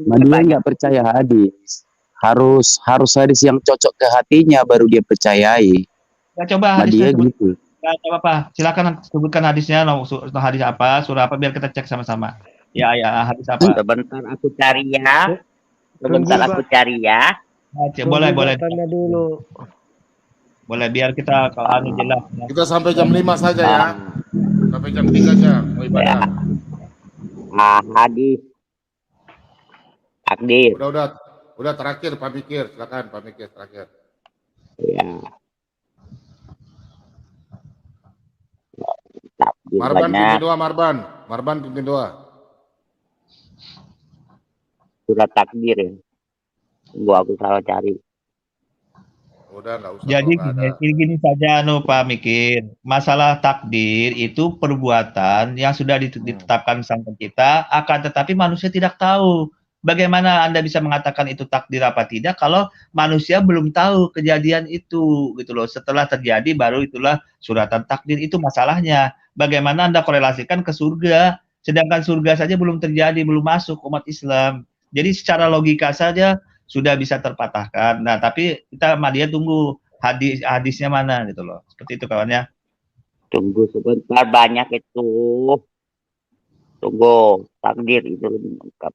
Madia nggak percaya hadis. Harus hadis yang cocok ke hatinya baru dia percayai. Ya, coba Madia gitu. Ya, coba apa? Silakan sebutkan hadisnya, hadis apa, surah apa biar kita cek sama-sama. Ya, hadis apa? Sebentar aku cari ya. Boleh. Tanya dulu. Boleh biar kita kalau jelas. Kita sampai jam 5 saja ya. Sampai jam 3 aja mau ibadah. Hadis takdir. Udah terakhir Pak Mikir, silakan Pak Mikir terakhir. Ya. Marban pimpin doa, Marban pimpin doa. Surat takdir ya. Tunggu aku salah cari. Udah nggak usah. Jadi gini saja Pak Mikir. Masalah takdir itu perbuatan yang sudah ditetapkan Sang Pencipta, akan tetapi manusia tidak tahu. Bagaimana Anda bisa mengatakan itu takdir apa tidak kalau manusia belum tahu kejadian itu gitu loh. Setelah terjadi baru itulah suratan takdir, itu masalahnya. Bagaimana Anda korelasikan ke surga, sedangkan surga saja belum terjadi, belum masuk umat Islam. Jadi secara logika saja sudah bisa terpatahkan. Nah, tapi Madia tunggu hadisnya mana gitu loh. Seperti itu kawan ya. Tunggu sebentar, banyak itu. Tunggu, takdir itu lebih lengkap.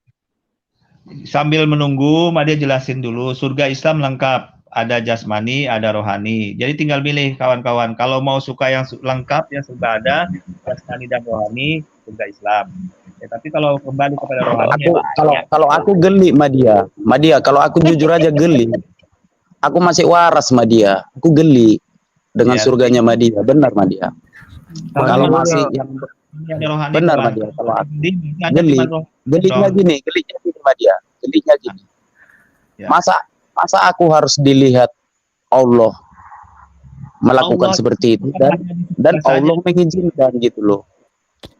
Sambil menunggu, Madia jelasin dulu. Surga Islam lengkap. Ada jasmani, ada rohani. Jadi tinggal milih kawan-kawan. Kalau mau suka yang lengkap, ya sudah ada. Jasmani dan rohani, surga Islam. Ya, tapi kalau kembali kepada rohani, kalau aku geli Madia, kalau aku jujur aja geli. Aku masih waras Madia, aku geli dengan surganya Madia, benar Madia. Kalau masih yang rohani benar Madia, kalau aku gelinya gini Madia, gelinya gini. Masa aku harus dilihat Allah melakukan seperti itu dan Allah mengizinkan gitu loh.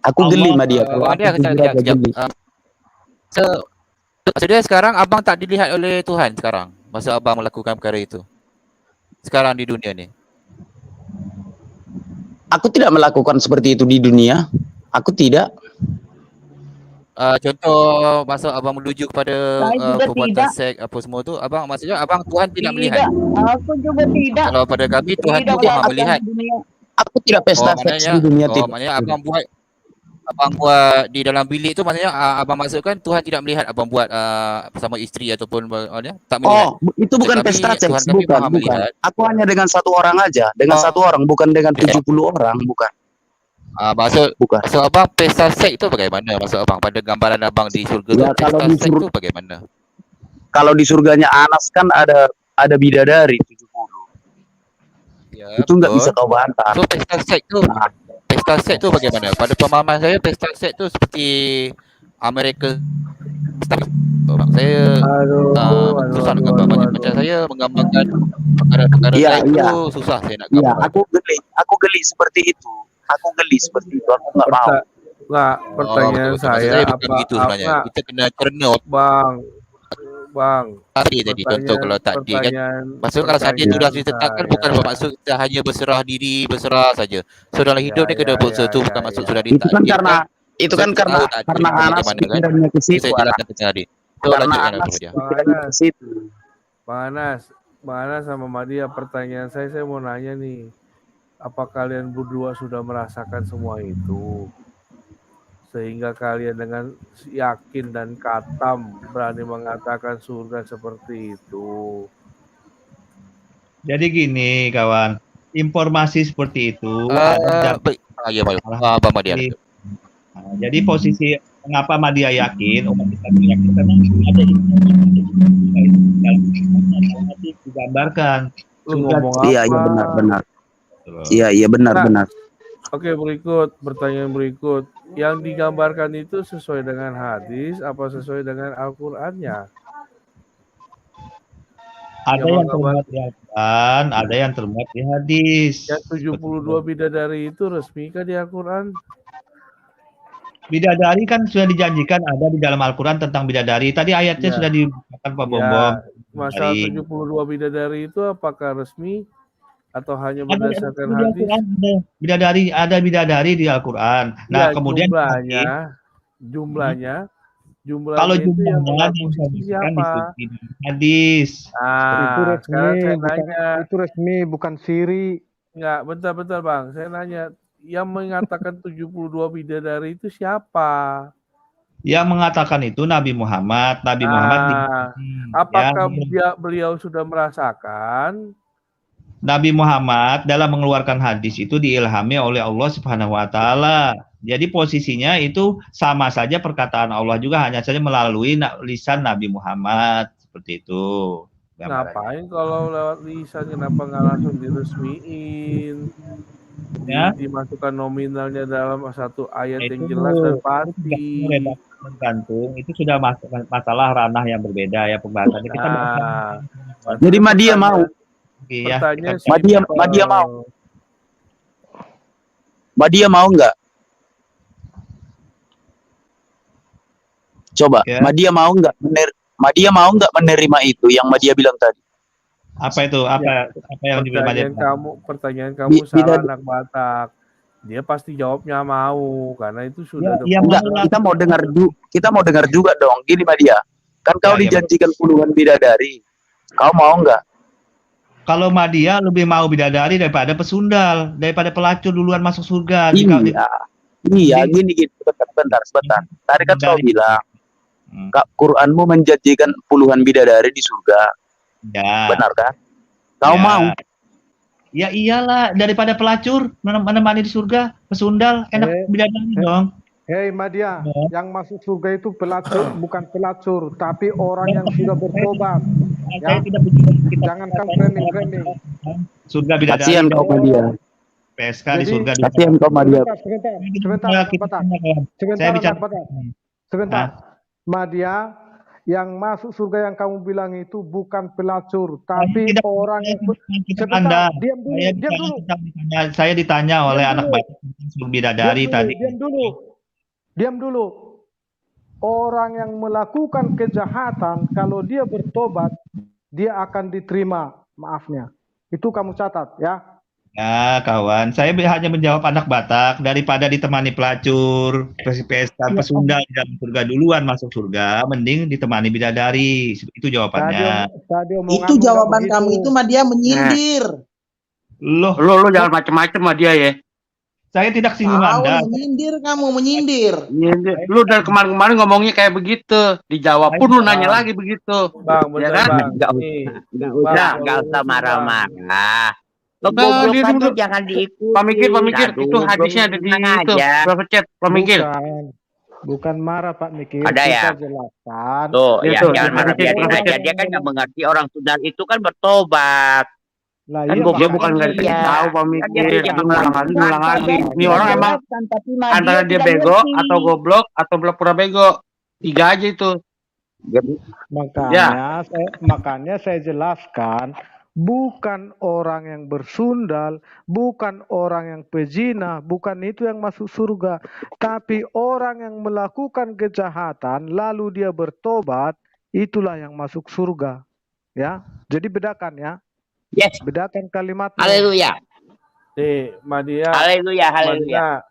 Aku geli Madia kalau aku geli. Jadi sekarang abang tak dilihat oleh Tuhan sekarang masa abang melakukan perkara itu sekarang di dunia ni. Aku tidak melakukan seperti itu di dunia. Aku tidak. contoh masa abang menuju kepada Saya juga perbuatan tidak. seks apa semua tu, abang maksudnya abang Tuhan tidak melihat. Tidak. Aku juga tidak. Kalau pada kami Tuhan Tidak tu Maha melihat melihat. di dunia. Aku tidak pesta seks di dunia tidak. Maknanya abang buat di dalam bilik tu, maksudnya abang maksudkan Tuhan tidak melihat abang buat bersama isteri ataupun tak melihat. Itu bukan Kami, pesta Tuhan seks, kami bukan, Maha bukan. melihat. Aku hanya dengan satu orang aja, dengan satu orang, bukan dengan 70 orang, bukan. Maksud Bukan. abang pesta seks tu bagaimana? Maksud abang pada gambaran abang di syurga Ya, tu kalau pesta di seks tu bagaimana? Kalau di surganya Anas kan ada bidadari 70. Ya, Itu nggak betul. bisa kau bantah. So pesta seks tu, pesta seks tu bagaimana? Pada pemahaman saya pesta seks tu seperti Amerika. Saya susah nak gambarkan. Macam saya menggambarkan perkara-perkara lain tu susah saya nak Iya, gambarkan. aku geli seperti itu. Aku nggak mau. Nggak, pertanyaan Betul. Maksud saya bukan begitu sebenarnya. nggak, Kita kena cerna Bang, tadi contoh kalau takdir kan. Maksud kalau takdir tu dah ditetapkan bukan bermaksud kita hanya berserah saja. So dalam hidup dia kena berusaha tu bukan maksud sudah ditakdirkan. Itu kan karena Anas pikirannya ke situ. Saya jelaskan tadi. So lanjutkan dia. Bang Anas sama Madia, pertanyaan saya mau nanya nih. Apa kalian berdua sudah merasakan semua itu? Sehingga kalian dengan yakin dan katam berani mengatakan surga seperti itu. Jadi gini kawan, informasi seperti itu Abang Madia. Jadi posisi mengapa Madia yakin, umat Islam yakin karena ada informasi dalam digambarkan. Iya, benar. Iya, benar. Oke, pertanyaan berikut. Yang digambarkan itu sesuai dengan hadis apa sesuai dengan Al-Qur'annya? Ada yang termuat di Al-Quran, ada yang termuat di hadis. Yang 72 bidadari itu resmikah di Al-Quran? Bidadari kan sudah dijanjikan ada di dalam Al-Quran tentang bidadari. Tadi ayatnya sudah dibacakan Pak Bombom. Masalah 72 bidadari itu apakah resmi atau hanya berdasarkan hadis? Ada bidadari di Al-Quran. Nah, kemudian jumlahnya kalau itu yang jumlahnya siapa? di hadis. Itu resmi, bukan siri. Enggak, bentar Bang. Saya nanya, yang mengatakan 72 bidadari itu siapa? Yang mengatakan itu Nabi Muhammad. Apakah beliau sudah merasakan? Nabi Muhammad dalam mengeluarkan hadis itu diilhami oleh Allah Subhanahu wa taala. Jadi posisinya itu sama saja perkataan Allah juga, hanya saja melalui lisan Nabi Muhammad seperti itu. Ngapain kalau lewat lisan, kenapa nggak langsung diresmiin? Dimasukkan nominalnya dalam satu ayat yang jelas dan pasti. Tergantung, itu sudah masalah ranah yang berbeda ya pembahasannya. Jadi Madia mau. Madia mau nggak? Coba, Madia mau nggak menerima itu yang Madia bilang tadi? Apa itu? Apa yang pertanyaan kamu salah, anak Batak. Dia pasti jawabnya mau, karena itu sudah. Kita mau dengar juga dong. Gini Madia, kan kau dijanjikan puluhan bidadari. Kau mau nggak? Kalau Madia lebih mau bidadari daripada pesundal, daripada pelacur duluan masuk surga. Iya, gini, sebentar. Tadi kan kau bilang, Quranmu menjanjikan puluhan bidadari di surga. Ya. Benar kan? Kau mau? Ya iyalah, daripada pelacur menemani di surga, pesundal enak bidadari dong. Hei Madia, yang masuk surga itu pelacur, bukan pelacur, tapi orang yang sudah bertobat. Ya? Jangan kau framing. Surga bidadari. Kasihan kau Madia. PSK di surga. Kasihan kau Madia. Sebentar. Madia, yang masuk surga yang kamu bilang itu bukan pelacur, tapi orang yang diam dulu. Saya ditanya oleh anak baik bidadari tadi. Diam dulu. Orang yang melakukan kejahatan, kalau dia bertobat, dia akan diterima maafnya. Itu kamu catat ya. Ya, kawan. Saya hanya menjawab anak Batak daripada ditemani pelacur, pesta pesunda di dalam surga duluan masuk surga, mending ditemani bidadari. Itu jawabannya. Itu jawaban kamu itu mah dia menyindir. Loh, Lo jangan macem-macem sama dia ya. saya tidak singgung Tahu Anda. menyindir kamu menyindir. Lu dari kemarin-kemarin ngomongnya kayak begitu, dijawab pun lu nanya lagi begitu. Bang, Ya bentar kan? bang. Nih, Nggak usah marah-marah. Dia Kegoblokan tuh tuh jangan diikuti. Pamikir, Aduh, itu hadisnya ada di tenang itu. aja. Berapa chat? Pamikir. Bukan marah Pak Mikir, Ada ya? kita jelaskan. Tuh, Ya, ya, tuh, jangan marah, ada biarin chat. aja. Dia kan nggak mengerti orang Sundal itu kan bertobat. Lah Kan iya goblok Dia Pak. bukan nggak dikasih Iya. tahu Kan pamikir. dia Dia jangan ngulang lagi. Ini orang Dia emang jelaskan, tapi Madia antara dia tidak bego ngerti. atau goblok atau pura bego. 3 aja itu. Makanya saya jelaskan, bukan orang yang bersundal, bukan orang yang pezina, bukan itu yang masuk surga, tapi orang yang melakukan kejahatan lalu dia bertobat, itulah yang masuk surga. Ya, jadi bedakan ya. Yes. Bedakan kalimatnya. Haleluya. nih, Madia. Haleluya, haleluya.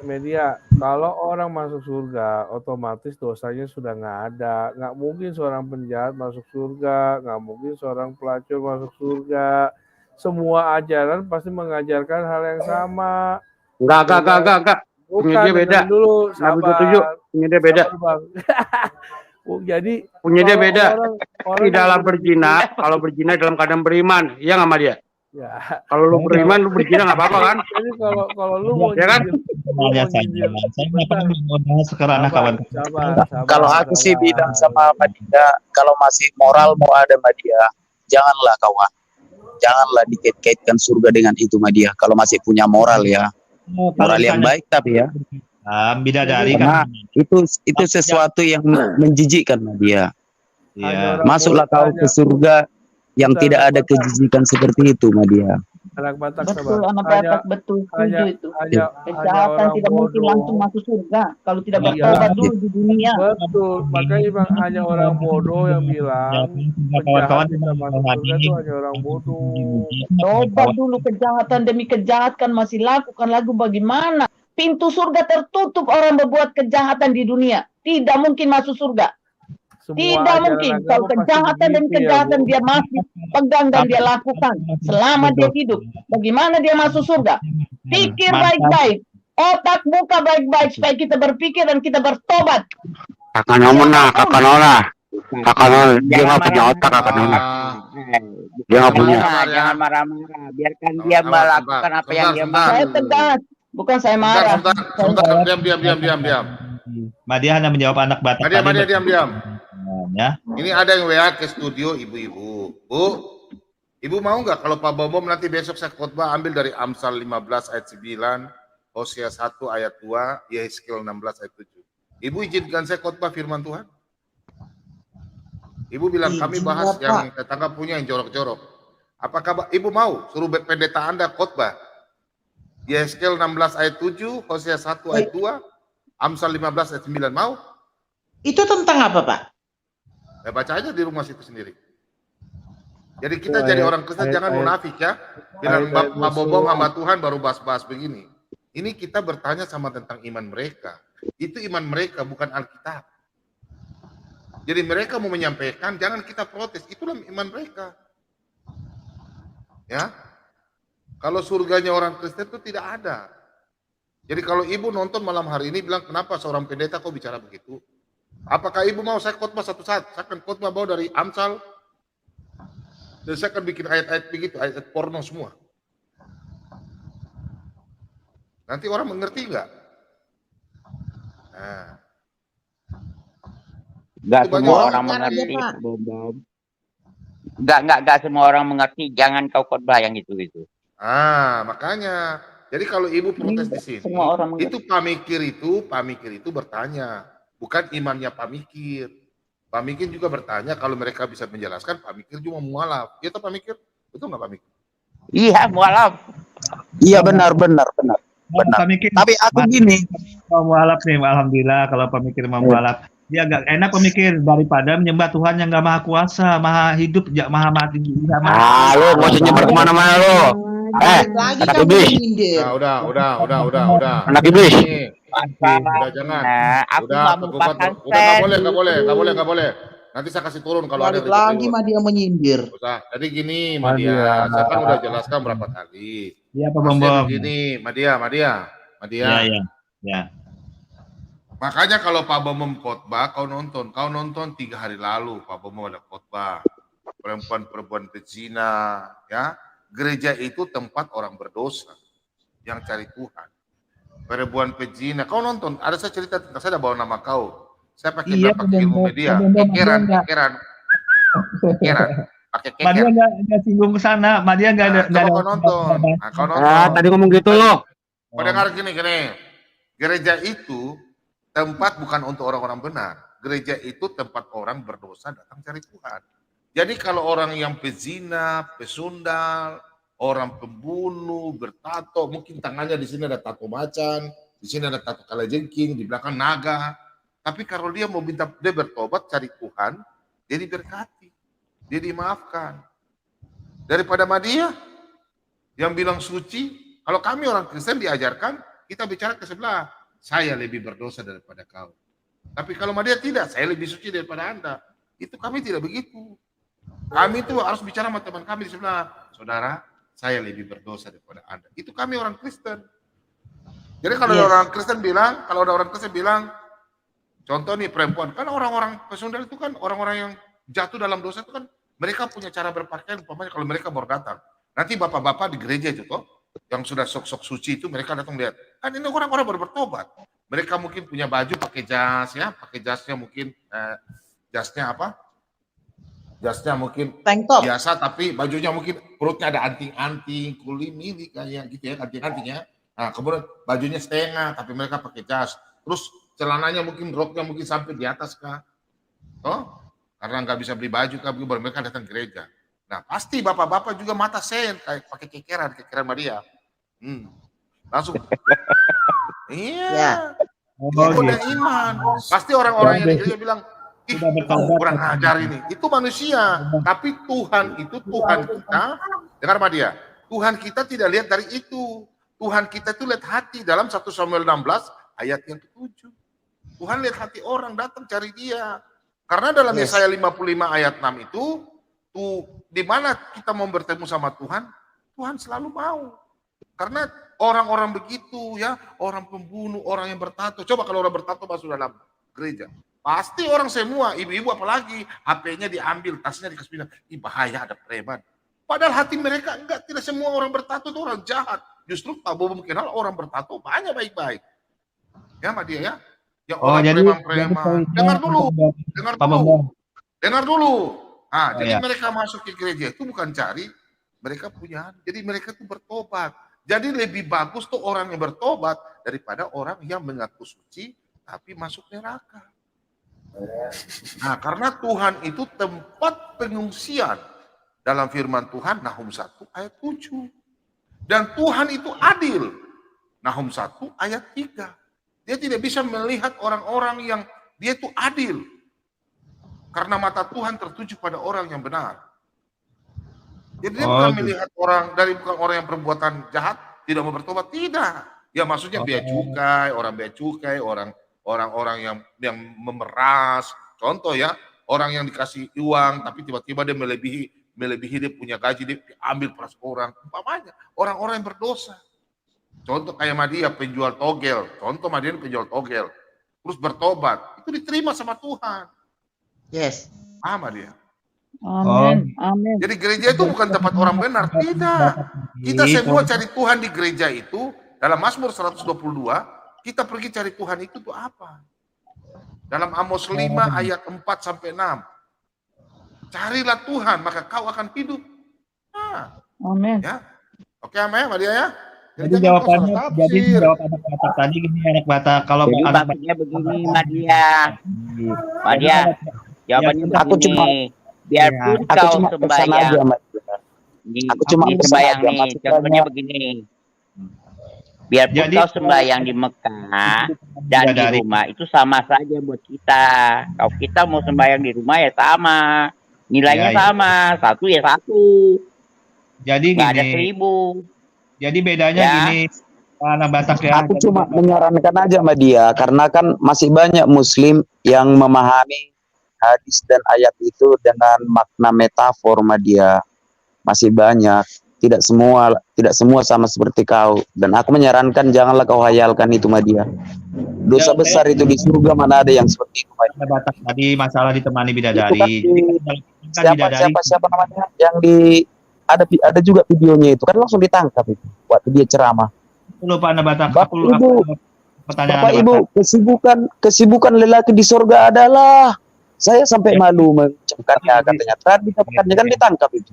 Media, kalau orang masuk surga, otomatis dosanya sudah nggak ada. Nggak mungkin seorang penjahat masuk surga, nggak mungkin seorang pelacur masuk surga. Semua ajaran pasti mengajarkan hal yang sama. Enggak. Bukan, Punya dia beda. dengerin dulu, Nabi sabar. 27 punya dia beda. Sabar, Bang. Jadi Punya dia kalau beda. orang Di dalam yang berzina, kalau berzina dalam keadaan beriman, iya nggak sama dia? ya. Kalau lu beriman, lu berzina nggak apa-apa kan? Jadi kalau lu mau Ya kan? Tanya saya nggak pernah membahas karena kawan. sabar. Kalau aku sih bilang sama Madia, kalau masih moral mau ada Madia, janganlah kawan. Janganlah dikait-kaitkan surga dengan itu Madia. Kalau masih punya moral ya. Moral yang baik tapi ya. Bidadari Karena kan. itu sesuatu yang menjijikkan Madia. Iya. Masuklah kau ke surga yang tidak ada kejijikan seperti itu Madia. Anak Batak Betul, sabar. anak Batak betul, setuju itu. Kejahatan tidak mungkin langsung masuk surga kalau tidak bertobat dulu di dunia. Betul, makanya bang hanya orang bodoh yang bilang penjahat bisa masuk surga itu hanya orang bodoh. Tobat dulu, kejahatan demi kejahatan masih lakukan lagu bagaimana? Pintu surga tertutup, orang berbuat kejahatan di dunia. Tidak mungkin masuk surga. Tidak mungkin. Kalau kejahatan dan kejahatan dia masih pegang dan dia lakukan selama dia hidup. Bagaimana dia masuk surga? Pikir baik-baik. Otak buka baik-baik supaya kita berpikir dan kita bertobat. Kakak Nona. Dia nggak punya otak, Kakak Nona. Dia nggak punya. Jangan marah-marah. Biarkan dia melakukan apa yang dia mau. Saya tegas. Bukan saya marah. Sebentar, diam. Madia hanya menjawab anak Batak. Madia, diam. Ya. Ini ada yang WA ke studio ibu-ibu. Bu, ibu mau nggak kalau Pak Bom nanti besok saya khotbah ambil dari Amsal 15 ayat 9, Hosea 1 ayat 2, Yehezkiel 16 ayat 7. Ibu izinkan saya khotbah firman Tuhan? Ibu bilang kami bahas yang tetangga punya yang jorok-jorok. Apakah ibu mau suruh pendeta Anda khotbah? Yehezkiel 16 ayat 7, Hosea 1 ayat 2, Amsal 15 ayat 9, mau? Itu tentang apa, Pak? Ya baca aja di rumah situ sendiri. Jadi kita jadi orang Kristen jangan munafik ya. Bilang Pak Bobong sama Tuhan baru bahas-bahas begini. Ini kita bertanya sama tentang iman mereka. Itu iman mereka bukan Alkitab. Jadi mereka mau menyampaikan, jangan kita protes. Itulah iman mereka. Ya. Kalau surganya orang Kristen itu tidak ada. Jadi kalau ibu nonton malam hari ini bilang kenapa seorang pendeta kok bicara begitu? Apakah ibu mau saya khotbah satu saat? Saya akan khotbah bawa dari Amsal. Dan saya akan bikin ayat-ayat begitu, ayat-ayat porno semua. Nanti orang mengerti nggak? Nah. Nggak Itu semua banyak orang orang mengerti. aja, Pak. Nggak semua orang mengerti. Jangan kau khotbah yang itu. Makanya. Jadi kalau ibu protes di sini, Semua orang mengerti. itu pamikir itu bertanya, bukan imannya pamikir. Pamikir juga bertanya kalau mereka bisa menjelaskan, pamikir cuma mualaf. Ya toh pamikir, betul nggak pamikir? Iya, mualaf. Iya benar. Pemikir, Tapi aku gini, mau mualaf nih, alhamdulillah kalau pemikir mau mualaf. Dia agak enak pemikir daripada menyembah Tuhan yang nggak maha kuasa, maha hidup, maha mati. Lo nggak usah nyebar kemana-mana lo. Balik lagi anak kamu iblis. menyindir. Udah. Anak iblis. Nih, udah jangan. Aku Udah, nggak Pak mau Gubernur. pasang Udah nggak sen. boleh, nggak boleh. Nanti saya kasih turun kalau ada Balik yang lagi ribut. Madia menyindir. Usah. Jadi gini, Madia. Madia, saya kan udah jelaskan berapa kali. Iya Pak Maksudnya Bom. begini, Madia. Ya. Makanya kalau Pak Bambang khotbah, kau nonton 3 hari lalu Pak Bambang ada khotbah. Perempuan-perempuan pezina, ya. Gereja itu tempat orang berdosa yang cari Tuhan. Perempuan pezina, kau nonton, ada saya cerita tentang saya ada bawa nama kau. Saya pakai berapa ilmu media, kekeran. Pakai Madia keker. nggak singgung ke sana. Madia nggak ada. Coba kau nonton. Nah, kau nonton. Ah, tadi ngomong gitu loh. Kau dengar gini. Gereja itu tempat bukan untuk orang-orang benar. Gereja itu tempat orang berdosa datang cari Tuhan. Jadi kalau orang yang pezina, pesundal, orang pembunuh, bertato, mungkin tangannya di sini ada tato macan, di sini ada tato kalajengking, di belakang naga. Tapi kalau dia mau minta dia bertobat cari Tuhan, dia diberkati, dia dimaafkan. Daripada Madia yang bilang suci, kalau kami orang Kristen diajarkan kita bicara ke sebelah, saya lebih berdosa daripada kau. Tapi kalau Madia tidak, saya lebih suci daripada Anda. Itu kami tidak begitu. Kami itu harus bicara sama teman kami di sebelah, saudara, saya lebih berdosa daripada Anda. Itu kami orang Kristen. Jadi kalau ada orang Kristen bilang, contoh nih perempuan, kan orang-orang pesundal itu kan orang-orang yang jatuh dalam dosa itu kan mereka punya cara berpakaian, umpamanya kalau mereka baru datang. Nanti bapak-bapak di gereja itu toh, yang sudah sok-sok suci itu mereka datang lihat. Kan ini orang-orang baru bertobat. Mereka mungkin punya baju pakai jas ya, pakai jasnya mungkin jasnya apa? Jasnya mungkin Tank top. biasa tapi bajunya mungkin perutnya ada anting-anting, kulit kayak gitu ya, anting-antingnya. Nah, kemudian bajunya setengah tapi mereka pakai jas. Terus celananya mungkin roknya mungkin sampai di atas kah? Oh, karena nggak bisa beli baju kah, baru mereka datang ke gereja. Nah, pasti bapak-bapak juga mata sen kayak pakai kekeran Maria. Langsung. Iya. Itu udah iman. Pasti orang-orang yang di gereja bilang, ih, kurang ajar ini. Itu manusia. Tapi Tuhan itu Tuhan kita. Dengar Madia. Tuhan kita tidak lihat dari itu. Tuhan kita itu lihat hati. Dalam 1 Samuel 16 ayat yang ke-7. Tuhan lihat hati orang datang cari dia. Karena dalam Yesaya 55 ayat 6 itu, di mana kita mau bertemu sama Tuhan, Tuhan selalu mau. Karena orang-orang begitu ya, orang pembunuh, orang yang bertato. Coba kalau orang bertato masuk dalam gereja. Pasti orang semua, ibu-ibu apalagi, HP-nya diambil, tasnya dikasih pindah. Ih, bahaya ada preman. Padahal hati mereka enggak, tidak semua orang bertato itu orang jahat. Justru Pak Bobo kenal orang bertato banyak baik-baik. Ya, Madia ya. Yang orang preman-preman. Dengar dulu. Ah, jadi mereka masuk ke gereja itu bukan cari, mereka punya. Jadi mereka itu bertobat. Jadi lebih bagus tuh orang yang bertobat daripada orang yang mengaku suci tapi masuk neraka. Nah, karena Tuhan itu tempat pengungsian. Dalam firman Tuhan, Nahum 1 ayat 7. Dan Tuhan itu adil. Nahum 1 ayat 3. Dia tidak bisa melihat orang-orang yang dia itu adil. Karena mata Tuhan tertuju pada orang yang benar. Jadi dia bukan melihat bukan orang yang perbuatan jahat, tidak mau bertobat, tidak. Ya maksudnya bea cukai, orang-orang yang memeras. Contoh ya, orang yang dikasih uang tapi tiba-tiba dia melebihi dia punya gaji, dia ambil peras orang. Umpamanya orang-orang yang berdosa. Contoh kayak Madia penjual togel. Contoh Madia penjual togel. Terus bertobat, itu diterima sama Tuhan. Yes. Madia. Amin. Amin. Jadi gereja itu bukan tempat orang benar, tidak. Kita semua cari Tuhan di gereja itu. Dalam Mazmur 122, kita pergi cari Tuhan itu tuh apa? Dalam Amos 5 ayat 4 sampai 6. Carilah Tuhan, maka kau akan hidup. Amin. Ya. Oke, Amin, Madia ya. Jadi jawabannya, jawab anak Batak tadi gini, anak Batak. Kalau jadi anak maksudnya begini, Madia, jawabannya aku begini. cuma Biarpun aku kau cuma pesan aja, sembahyang, Mas. Aku cuma pesan sembahyang aja, nih, maksudnya contohnya begini. Biarpun Jadi, kau sembahyang di Mekah dan di rumah, itu sama saja buat kita. Kalau kita mau sembahyang di rumah ya sama. Nilainya sama, 1 ya 1. Jadi Nggak ada gini, 1000. Jadi bedanya Ya. gini, anak Batak ya. Aku cuma menyarankan aja sama dia, karena kan masih banyak Muslim yang memahami hadis dan ayat itu dengan makna metafor sama dia. Masih banyak, tidak semua sama seperti kau. Dan aku menyarankan janganlah kau hayalkan itu sama dia. Dosa Ya, besar itu di surga, mana ada yang seperti itu. Anak Batak tadi masalah ditemani Itu kan bidadari. Jadi kan siapa namanya yang ada juga videonya itu kan langsung ditangkap itu waktu dia ceramah. Lupa anak Batak. Bapak Ibu, kesibukan lelaki di surga adalah saya sampai malu mengucapkannya, katanya. Tadi dikatakannya kan ditangkap itu.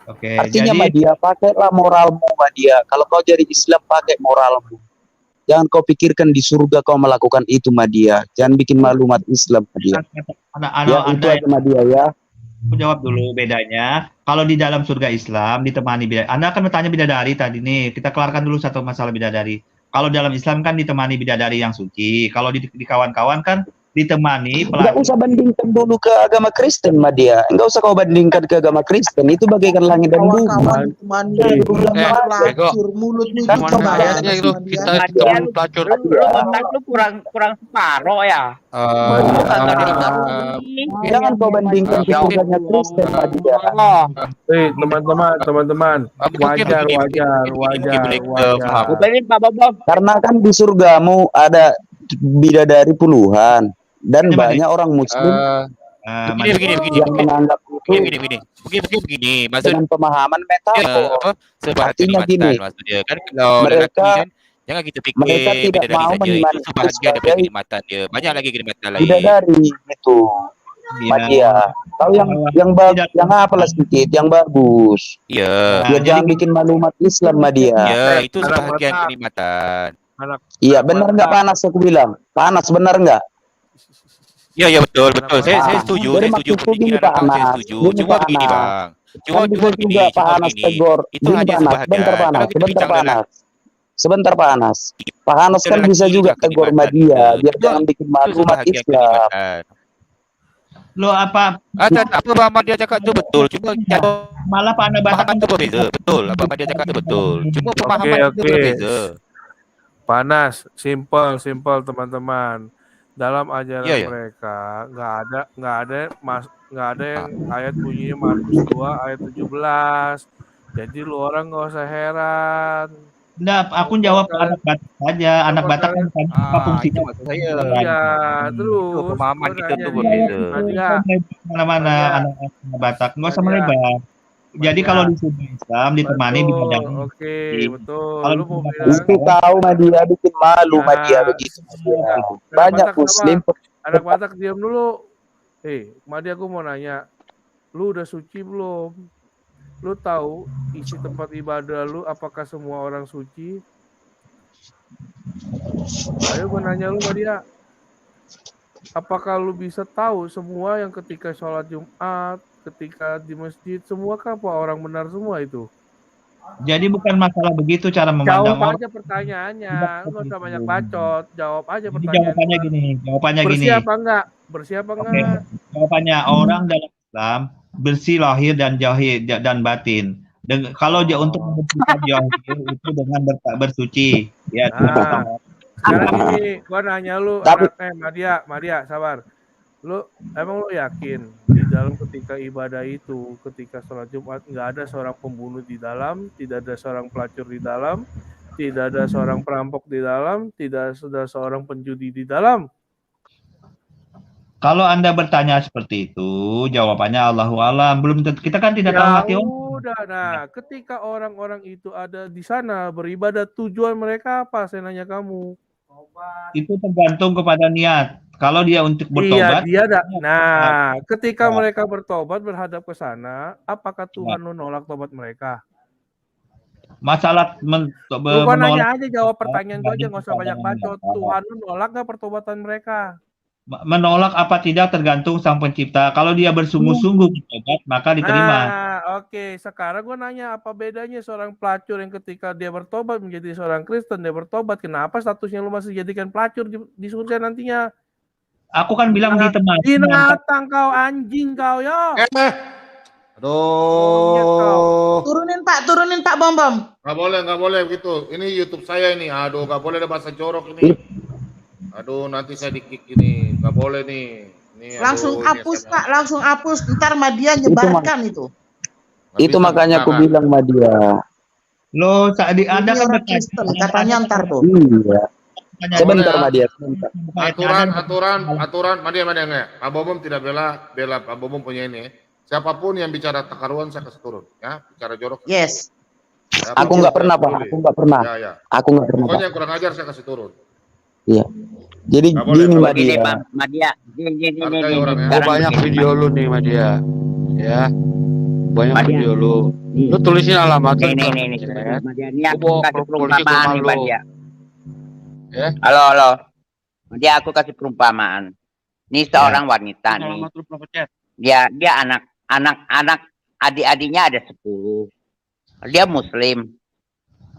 Oke, Artinya jadi Madia, pakailah moralmu Madia. Kalau kau jadi Islam pakai moralmu. Jangan kau pikirkan di surga kau melakukan itu Madia. Jangan bikin malu umat Islam Madia. Ya itu aja Madia ya. Aku jawab dulu bedanya. Kalau di dalam surga Islam ditemani bidadari. Anda akan bertanya bidadari tadi nih. Kita keluarkan dulu satu masalah bidadari. Kalau dalam Islam kan ditemani bidadari yang suci. Kalau di kawan-kawan kan ditemani Enggak usah bandingkan dulu ke agama Kristen Madia. Enggak usah kau bandingkan ke agama Kristen. Itu bagaikan langit dan bumi. Kawan-kawan temannya pelacur, mulutmu itu Ayatnya itu kita teman pelacur. Lu kurang separuh ya. Jangan kau bandingkan ke surganya Kristen Madia. Teman-teman, wajar. Karena kan di surgamu ada bidadari puluhan dan banyak orang Muslim yang menganggap itu begini. Maksud dengan pemahaman metafor. sebahagian Artinya kenikmatan maksudnya kan kalau mereka lelaki kan jangan kita pikir mereka tidak bidadari mau saja itu menikmati sebahagian daripada sebagai kenikmatan dia. Banyak lagi kenikmatan lain. bidadari itu. Madia, kau yang apalah sedikit, yang bagus. Iya. Dia jangan bikin malu umat Islam Madia. Iya, itu sebahagian kenikmatan. Iya, benar nggak panas aku bilang? Panas benar nggak? Iya betul. Saya setuju. Jadi Saya setuju maksudku gini pemikiran Pak abang, saya Anas. setuju. Gini Cuma Pak begini Anas. bang. Cuma Kan bisa begini. juga Pak Cuma Anas begini. tegur. Itu Gini hanya Pak Anas, sebahagian. sebentar Pak Anas, Kalau kita sebentar bincang Pak Anas. Sebentar Pak Anas. Pak Anas kan bisa juga tegur Madia, biar jangan bikin malu umat Islam. Lo apa Bang Madia cakap itu betul. Cuma malah Pak Anak Batak itu berbeza. Betul. Apa Madia cakap itu betul. Cuma pemahaman itu berbeza. Panas, simple teman-teman. Dalam ajaran Iya. mereka nggak ada yang ayat bunyinya Markus 2 ayat 17. Jadi lu orang nggak usah heran. Enggak, aku jawab anak Batak saja. Anak Batak kan apa fungsinya? Iya, terus pemahaman kita tuh berbeda. Mana-mana anak Batak nggak usah melebar. Jadi kalau di surga Islam ditemani bidadari. Oke, betul. Kalau Lu mau Itu tahu Madia bikin malu Madia begitu. Banyak Muslim. Anak Batak diam dulu. Madi aku mau nanya. Lu udah suci belum? Lu tahu isi tempat ibadah lu apakah semua orang suci? Ayo gue nanya lu Madia. Apakah lu bisa tahu semua yang ketika sholat Jumat, ketika di masjid, semua kan apa orang benar semua itu? Jadi bukan masalah begitu cara memandang Jawab orang. aja pertanyaannya. Lu gak usah banyak bacot. Jawab aja Jadi pertanyaan. jawabannya gini. Bersih apa enggak? Bersih apa enggak? Jawabannya orang dalam Islam bersih lahir dan jahil dan batin. Kalau dia untuk membersihkan jahil itu dengan bersuci. Ya. Sekarang gini, gua nanya lu, Madia, sabar. Emang lu yakin di dalam ketika ibadah itu, ketika sholat Jumat nggak ada seorang pembunuh di dalam, tidak ada seorang pelacur di dalam, tidak ada seorang perampok di dalam, tidak ada seorang penjudi di dalam? Kalau Anda bertanya seperti itu, jawabannya Allahu a'lam. Belum tentu, kita kan tidak tahu hati orang. Udah, nah, ketika orang-orang itu ada di sana beribadah, tujuan mereka apa? Saya nanya kamu. Itu tergantung kepada niat. Kalau dia untuk bertobat, ketika mereka bertobat berhadap ke sana, apakah Tuhan menolak tobat mereka? Masalah Bukan nanya aja, jawab pertanyaan gue aja, nggak usah banyak bacot. Tuhan menolak nggak pertobatan mereka? Menolak apa tidak tergantung Sang Pencipta. Kalau dia bersungguh-sungguh bertobat, maka diterima. Oke. Sekarang gue nanya, apa bedanya seorang pelacur yang ketika dia bertobat menjadi seorang Kristen, dia bertobat, kenapa statusnya lu masih jadikan pelacur di surga nantinya? Aku kan bilang ditemani. Binatang kau, anjing kau, yo. Aduh. Turunin Pak, Pak, turunin Pak Bom Bom. Nggak boleh begitu. Ini YouTube saya ini. Aduh, nggak boleh ada bahasa jorok ini. Aduh, nanti saya di-kick ini. Nggak boleh nih. Ini, Langsung aduh, ini hapus saya- Pak, langsung hapus. Ntar Madia nyebarkan itu. Nggak Itu bisa makanya aku sekarang. bilang sama dia. Loh, Anda Ini kan orang bertanya. Kristen, katanya ntar tuh. Iya. Nggak Sebentar boleh, Madia, sebentar. aturan, Madia ya. Pak Bomom tidak bela Pak Bomom punya ini. Siapapun yang bicara takaruan saya kasih turun, ya. Bicara jorok. Yes. Ya, Aku nggak pernah, Pak. Aku nggak pernah. Ya. Aku nggak pernah, Pokoknya Pak. yang kurang ajar saya kasih turun. Iya. Jadi Nggak boleh, gini nggak Mbak boleh. Gini, Dia. Pak Madia. Gini. Hargai orang ya. Gua Sekarang banyak begini, video lu nih Madia. Ya. Banyak Madia. video lu. Lu tulisin alamat lu. Nih. Ya. Madia, ini Gua aku bawa kasih polisi ke perumpamaan rumah nih, lu. Madia. Ya. Halo. Madia, aku kasih perumpamaan. Ini seorang wanita nih. Alamat lu pernah chat. Dia anak adik-adiknya ada 10. Dia muslim.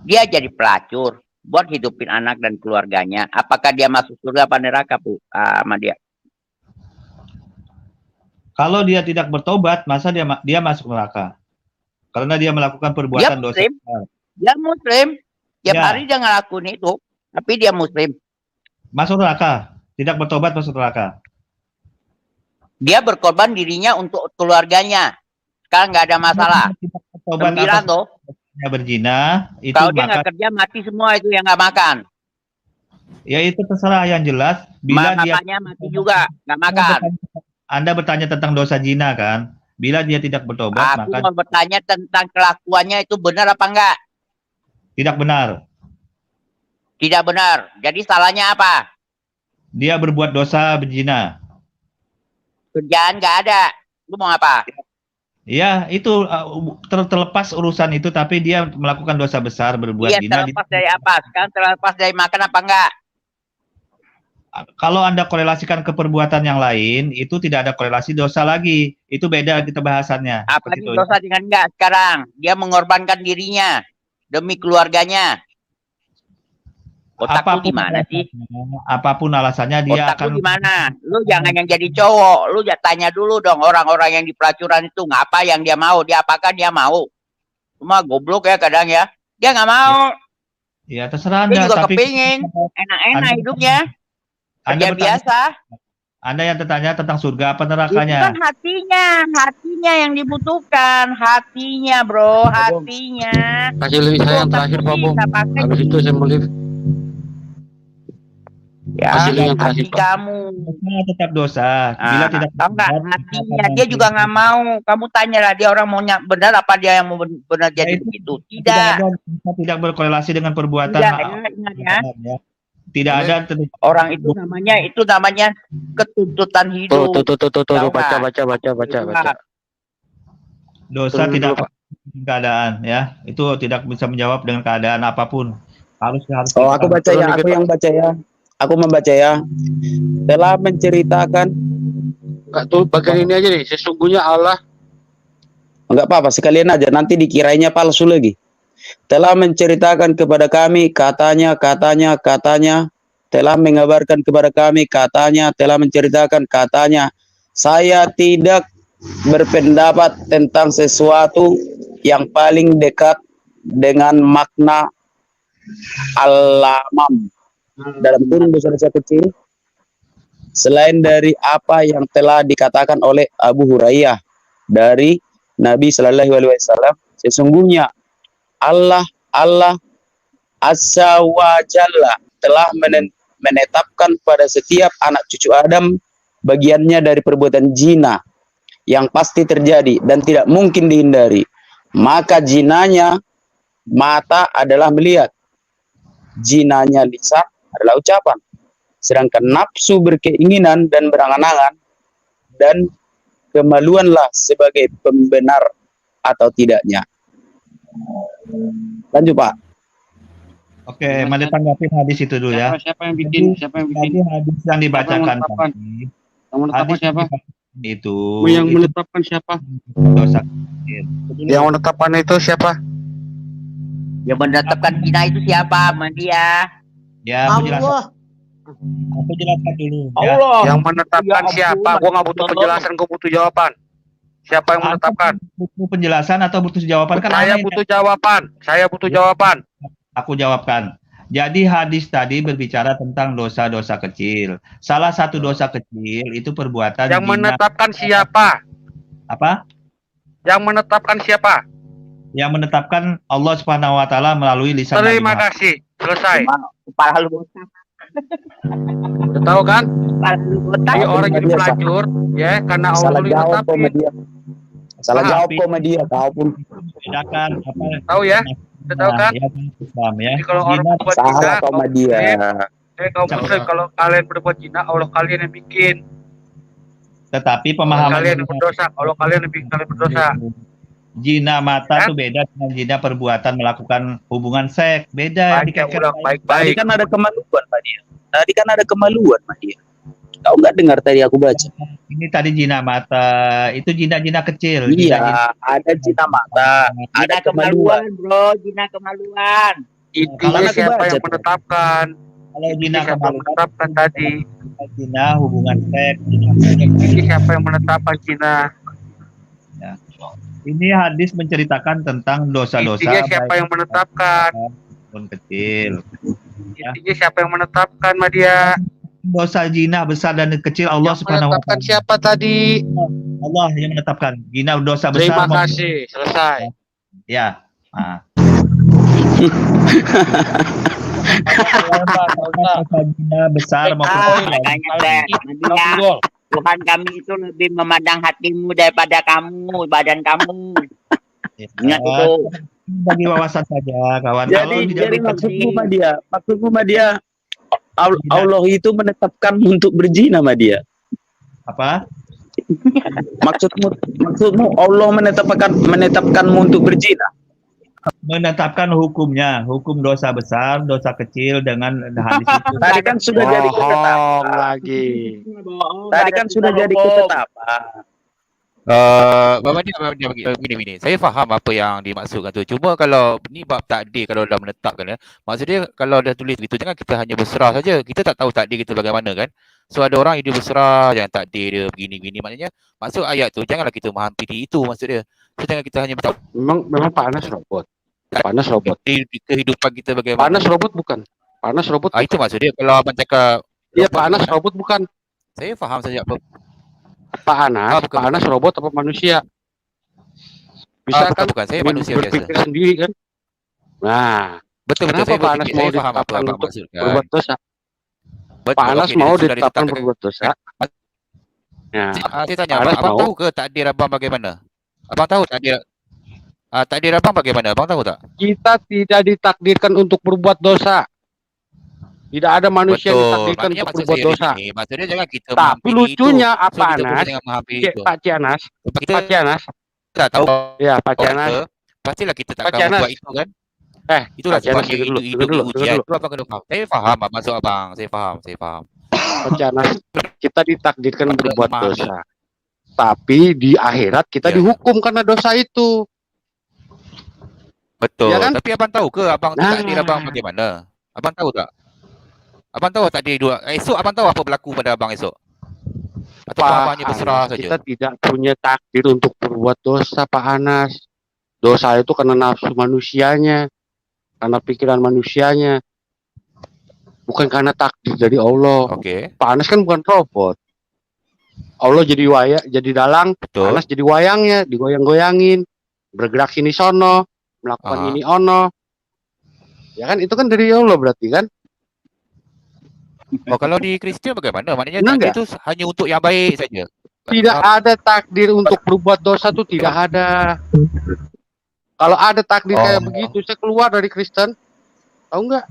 Dia jadi pelacur buat hidupin anak dan keluarganya. Apakah dia masuk surga apa neraka, Bu? Madia. Kalau dia tidak bertobat, masa dia masuk neraka? Karena dia melakukan perbuatan dosa. Muslim. Dia muslim. Tiap Ya. hari dia ngelakuin itu, tapi dia muslim. Masuk neraka. Tidak bertobat masuk neraka. Dia berkorban dirinya untuk keluarganya. Sekarang nggak ada masalah. Tidak bertobat Gembira atas tuh. dia berzina, itu Kalau dia nggak maka kerja mati semua itu yang nggak makan. ya itu terserah yang jelas. Bila dia Bapaknya mati juga nggak makan. Anda bertanya tentang dosa zina kan? Bila dia tidak bertobat, Aku maka mau bertanya tentang kelakuannya itu benar apa enggak? tidak benar. Tidak benar. Jadi salahnya apa? Dia berbuat dosa berzina. Kerjaan nggak ada. Lu mau apa? Ya, itu terlepas urusan itu, tapi dia melakukan dosa besar berbuat Iya, zina. terlepas dari apa? Sekarang terlepas dari makan apa enggak? Kalau Anda korelasikan ke perbuatan yang lain, itu tidak ada korelasi dosa lagi. Itu beda kita bahasannya. Apa Seperti nih itu. dosa dengan enggak sekarang? Dia mengorbankan dirinya demi keluarganya. Otak lu di mana sih? Apapun alasannya dia Otak akan lu di mana? Lu jangan yang jadi cowok. Lu tanya dulu dong orang-orang yang di pelacuran itu ngapa yang dia mau? Dia apakah dia mau? Cuma goblok ya kadang ya. Dia nggak mau. ya terserah Dia Anda, juga tapi kepingin enak-enak Anda- hidupnya. Anda Kerja bertanya, biasa. Anda yang bertanya tentang surga apa Itu nerakanya. kan hatinya yang dibutuhkan. Hatinya bro, hatinya. Kasih lihat saya yang Otak terakhir lu Pak Bom. bisa pakai Habis itu saya mau live. ya, Kasih lihat yang hati terakhir Pak. kamu. Dosa tetap dosa. Bila tidak Tahu nggak bertobat, hatinya akan dia juga nggak mau. Kamu tanyalah dia orang mau benar apa dia yang mau benar jadi itu begitu? tidak Tidak. ada, dosa tidak berkorelasi dengan perbuatan. Tidak ya, ingat ya. Ya. Tidak Ini- ada Orang itu namanya ketuntutan hidup. Tuh, Tahu baca. nggak? dosa Turun tidak dulu, Pak. dengan keadaan ya. Itu tidak bisa menjawab dengan keadaan apapun. Harus Oh, aku baca ya, aku yang baca ya. Aku membaca ya. Telah menceritakan, Enggak tuh bagian ini aja nih. Sesungguhnya Allah enggak apa-apa, sekalian aja, nanti dikirainya palsu lagi. Telah menceritakan kepada kami, katanya, telah mengabarkan kepada kami, katanya, telah menceritakan, katanya, saya tidak berpendapat tentang sesuatu yang paling dekat dengan makna alamam dalam kurung dosa-dosa kecil selain dari apa yang telah dikatakan oleh Abu Hurairah dari Nabi Shallallahu Alaihi Wasallam, sesungguhnya Allah Azza wa Jalla telah menetapkan pada setiap anak cucu Adam bagiannya dari perbuatan zina yang pasti terjadi dan tidak mungkin dihindari. Maka zinanya mata adalah melihat, zinanya lisan adalah ucapan, sedangkan nafsu berkeinginan dan berangan-angan dan kemaluanlah sebagai pembenar atau tidaknya. Lanjut Pak. Oke, mari tanggapin hadis itu dulu ya. Siapa yang bikin? Tadi hadis yang dibacakan menetapkan? tadi, Yang menetapkan hadis siapa? itu Yang itu menetapkan siapa? dosa. Yang menetapkan itu siapa? Yang menetapkan zina itu siapa? Dia. Ya, aku jelaskan, Allah. aku jelaskan dulu. Ya. Allah. Yang menetapkan Ya ampun, siapa? Gua nggak butuh Allah. penjelasan, gua butuh jawaban. Siapa yang menetapkan? Butuh penjelasan atau butuh jawaban kan? Saya aneh. butuh jawaban. Saya butuh jawaban. Aku jawabkan. Jadi hadis tadi berbicara tentang dosa-dosa kecil. Salah satu dosa kecil itu perbuatan Yang zina. menetapkan siapa? Apa? Yang menetapkan siapa? Yang menetapkan Allah Subhanahu wa taala melalui lisan Nabi Terima Muhammad. kasih. Selesai. Kepala lu botak. Udah tahu kan? Kepala lu botak. Jadi orang jadi pelacur ya karena Allah Salah jawab kok sama menetapkan. dia. Salah Paham? jawab kok sama dia. Kau pun Bedakan apa? Tahu ya? Udah tahu kan? Ya, Islam ya. Jadi kalau orang Zina berbuat salah zina, kau sama dia. kaum muslim kalau kalian berbuat zina, Allah kalian yang bikin. tetapi Kalau pemahaman kalian yang berdosa, Allah kalian yang bikin kalian berdosa. zina mata Ya? tuh beda dengan zina perbuatan melakukan hubungan seks. Beda Baca dikaitkan. ulang Tadi baik-baik. kan ada kemaluan Pak dia. Tadi kan ada kemaluan Pak dia. Kau nggak dengar tadi aku baca? Ini tadi zina mata, itu zina-zina kecil. Iya, ada zina mata, ada Zina kemaluan. kemaluan, bro. Zina kemaluan. Intinya Karena aku siapa baca yang tuh. menetapkan? Kalau zina Intinya siapa yang kemaluan, menetapkan tadi? zina hubungan seks. Zina. Ini siapa yang menetapkan zina? Ini hadis menceritakan tentang dosa-dosa Intinya siapa yang menetapkan? maupun kecil. Intinya siapa yang menetapkan, Madia? Dosa zina besar dan kecil Allah Subhanahu wa Menetapkan taala. siapa tadi? Allah yang menetapkan. Zina dosa besar. Terima maupun- kasih. Selesai. Ya. Nah. Zina besar maupun kecil. Makanya Madia, Tuhan kami itu lebih memandang hatimu daripada kamu, badan kamu. Ingat itu. Bagi wawasan saja, kawan. Kalau di Jadi dalam maksudku mah dia Allah itu menetapkan untuk berzina sama dia. apa? Maksudmu Allah menetapkanmu untuk berzina. Menetapkan hukumnya, hukum dosa besar, dosa kecil dengan hadis itu. Tadi kan sudah jadi ketetapan. Bohong lagi. Tadi kan sudah jadi ketetapan. Bapak dia begini. Saya faham apa yang dimaksudkan tu. Cuma kalau ni bab takdir kalau dah menetapkan ya. Maksudnya kalau dah tulis gitu jangan kita hanya berserah saja. Kita tak tahu takdir kita bagaimana kan. So ada orang dia berserah jangan takdir dia begini-begini maknanya maksud ayat tu janganlah kita menghampiri itu maksud dia. So jangan kita hanya bertahu Memang Pak Anas robot. Pak Anas robot. di kehidupan kita Pak bagaimana. Anas robot bukan? Pak Anas robot. Itu maksud dia kalau abang cakap Iya, Pak Anas robot bukan? saya faham saja apa. Pak Anas, bukan, Pak Anas robot apa manusia? Bisa kan? bukan saya manusia berpikir biasa. sendiri kan? Nah, Betul kenapa saya Pak Anas berfikir, mau saya faham apa ditetapkan abang untuk maksudkan. berbuat dosa? Betul, Pak Anas okey, mau sudah ditetapkan ditetapkan. berbuat dosa. Ya, Saya tanya Pak abang, Anas abang mau. tahu ke takdir abang bagaimana? Abang tahu takdir abang bagaimana? Abang tahu tak? Kita tidak ditakdirkan untuk berbuat dosa. Tidak ada manusia yang ditakdirkan Maknanya untuk maksud berbuat saya dosa. begini, maksudnya jangan kita Tapi menghampiri lucunya itu. apa, So, kita pun Anas? jangan menghampiri itu. Pak Cianas, Sebab kita Pak Cianas, tak tahu ya Pak apa, Cianas. pastilah kita tak Pak akan Cianas. membuat itu kan. Itulah Pak Cianas, sebabnya dengar dulu, itu dengar dulu, ujian. dengar dulu. Itu abang kena faham. Saya faham maksud abang. Saya faham. Pak Cianas, kita ditakdirkan Abang berbuat tidak memahami. dosa. Tapi di akhirat kita Ya. dihukum karena dosa itu. Betul. Ya kan? Tapi abang tahu ke abang Nah. takdir abang bagaimana? Abang tahu tak? Abang tahu takdir dua. Esok abang tahu apa berlaku pada abang esok? Atau abang hanya berserah Anas, saja? kita tidak punya takdir untuk berbuat dosa, Pak Anas. Dosa itu karena nafsu manusianya, karena pikiran manusianya, bukan karena takdir dari Allah. Oke, Pak Anas kan bukan robot. Allah jadi dalang, Pak betul. Anas jadi wayangnya, digoyang-goyangin, bergerak sini sono, melakukan Aha. ini ono. Ya kan itu kan dari Allah berarti kan? Oh, kalau di Kristen bagaimana? Maknanya Benar takdir itu hanya untuk yang baik saja. Tidak ada takdir untuk berbuat dosa tuh tidak ada. Kalau ada takdir kayak begitu, saya keluar dari Kristen. Tahu nggak?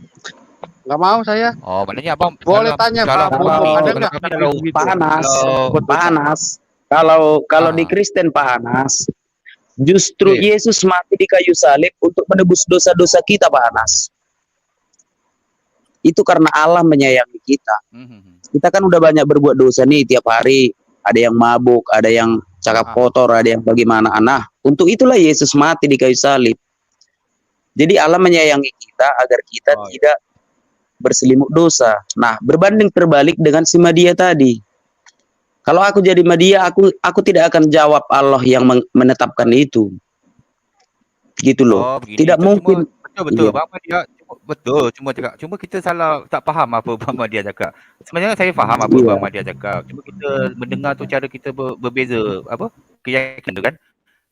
Nggak mau saya. Oh, maknanya abang Boleh tanya Pak Bobo, ada nggak takdir begitu? Pak Anas, Kalau- Pak Anas, kalau di Kristen Pak Anas, justru Iya. Yesus mati di kayu salib untuk menebus dosa-dosa kita Pak Anas. Itu karena Allah menyayangi kita. Kita kan udah banyak berbuat dosa nih tiap hari. Ada yang mabuk, ada yang cakap kotor, ada yang bagaimana. Nah, untuk itulah Yesus mati di kayu salib. Jadi Allah menyayangi kita agar kita tidak berselimut dosa. Nah, berbanding terbalik dengan si Madia tadi. Kalau aku jadi media, aku tidak akan jawab Allah yang menetapkan itu. Gitu loh. Oh, begini. Tidak mungkin. Betul. Iya. Bang Madia betul. Cuma kita salah tak faham apa Bang Madia cakap. Sebenarnya saya faham apa Iya. Bang Madia cakap. Cuma kita mendengar tu cara kita berbeza apa keyakinan tu kan.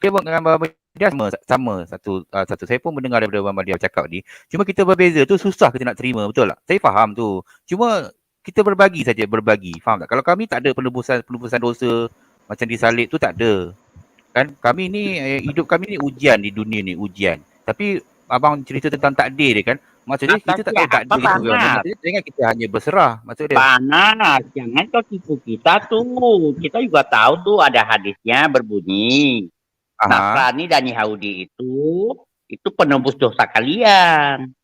Saya dengan Bang Madia sama satu. Saya pun mendengar daripada Bang Madia cakap ni. Cuma kita berbeza tu susah kita nak terima, betul tak? Saya faham tu. Cuma kita berbagi saja, faham tak? Kalau kami tak ada penebusan dosa macam disalib tu tak ada. Kan kami ni hidup kami ni ujian di dunia ni, ujian. Tapi abang cerita tentang takdir dia kan, maksudnya kita tak tahu takdir kita bagaimana. Maksudnya jangan kita hanya berserah, maksud dia. Panas, jangan kau tipu kita tuh. Kita juga tahu tuh ada hadisnya berbunyi Nasrani dan Yahudi itu penembus dosa kalian.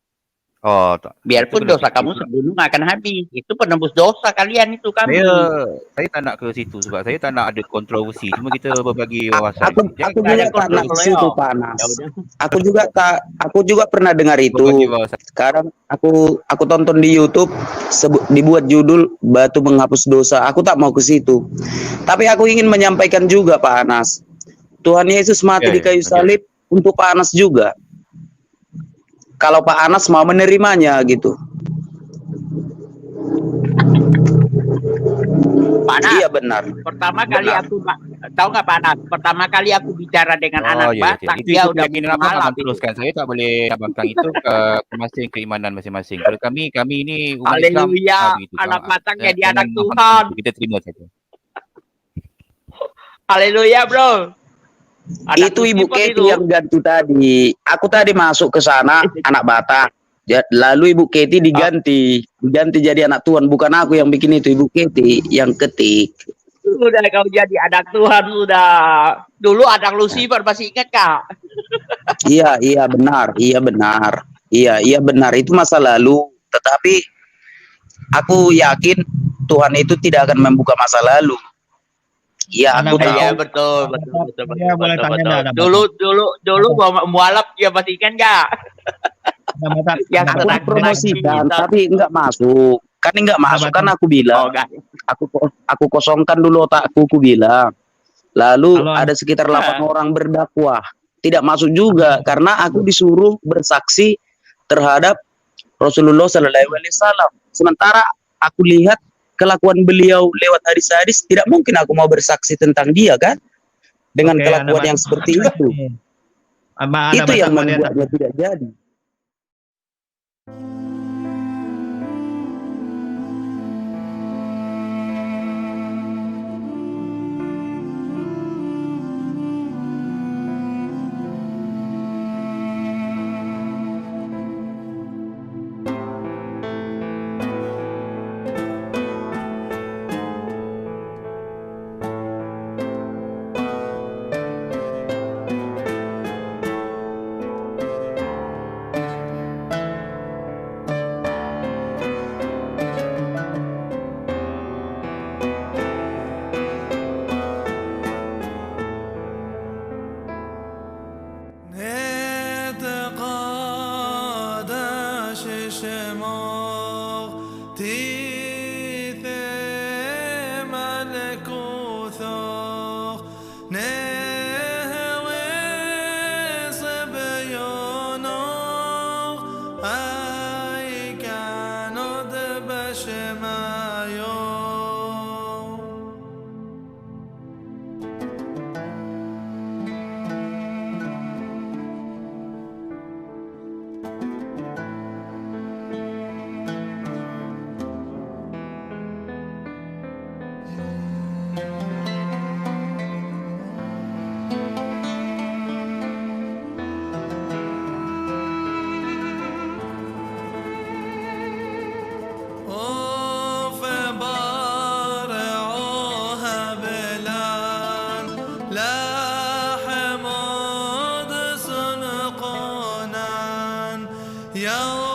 Oh, tak. Biarpun dosa kamu segunung akan habis. Itu penembus dosa kalian itu kami. Saya tak nak ke situ sebab saya tak nak ada kontroversi. Cuma kita berbagi wawasan. Aku juga tak nak ke situ, Panas. Aku juga pernah dengar itu. Sekarang aku tonton di YouTube dibuat judul Batu Menghapus Dosa. Aku tak mau ke situ. Tapi aku ingin menyampaikan juga, Pak Anas. Tuhan Yesus mati di kayu salib untuk Pak Anas juga. Kalau Pak Anas mau menerimanya gitu. Panas. Iya benar. Pertama kali aku tahu nggak Panas? Pertama kali aku bicara dengan anak Batak, dia udah mengalah teruskan. Saya tak boleh abangkan itu ke masing keimanan masing-masing. Kalau kami ini umat Islam. Haleluya. Anak Batak jadi anak Tuhan. Kita terima saja. Haleluya, bro. Itu Ibu Keti yang ganti tadi. Aku tadi masuk ke sana anak Batak. Lalu Ibu Keti diganti jadi anak Tuhan. Bukan aku yang bikin itu, Ibu Keti yang ketik. Sudah kau jadi anak Tuhan sudah. Dulu anak Lucifer masih ingat Kak? Iya benar. Iya benar. Itu masa lalu. Tetapi aku yakin Tuhan itu tidak akan membuka masa lalu. Iya, aku tahu. Iya betul. Dulu mualaf dia masih ingat nggak? Yang aku promosikan tapi enggak masuk. Kan enggak masuk kan aku bilang. Aku kosongkan dulu otakku, aku bilang. Lalu ada sekitar 8 orang berdakwah. Tidak masuk juga karena aku disuruh bersaksi terhadap Rasulullah SAW. Sementara aku lihat kelakuan beliau lewat hadis-hadis, tidak mungkin aku mau bersaksi tentang dia kan dengan kelakuan yang seperti itu. Itu yang membuatnya tidak jadi. يا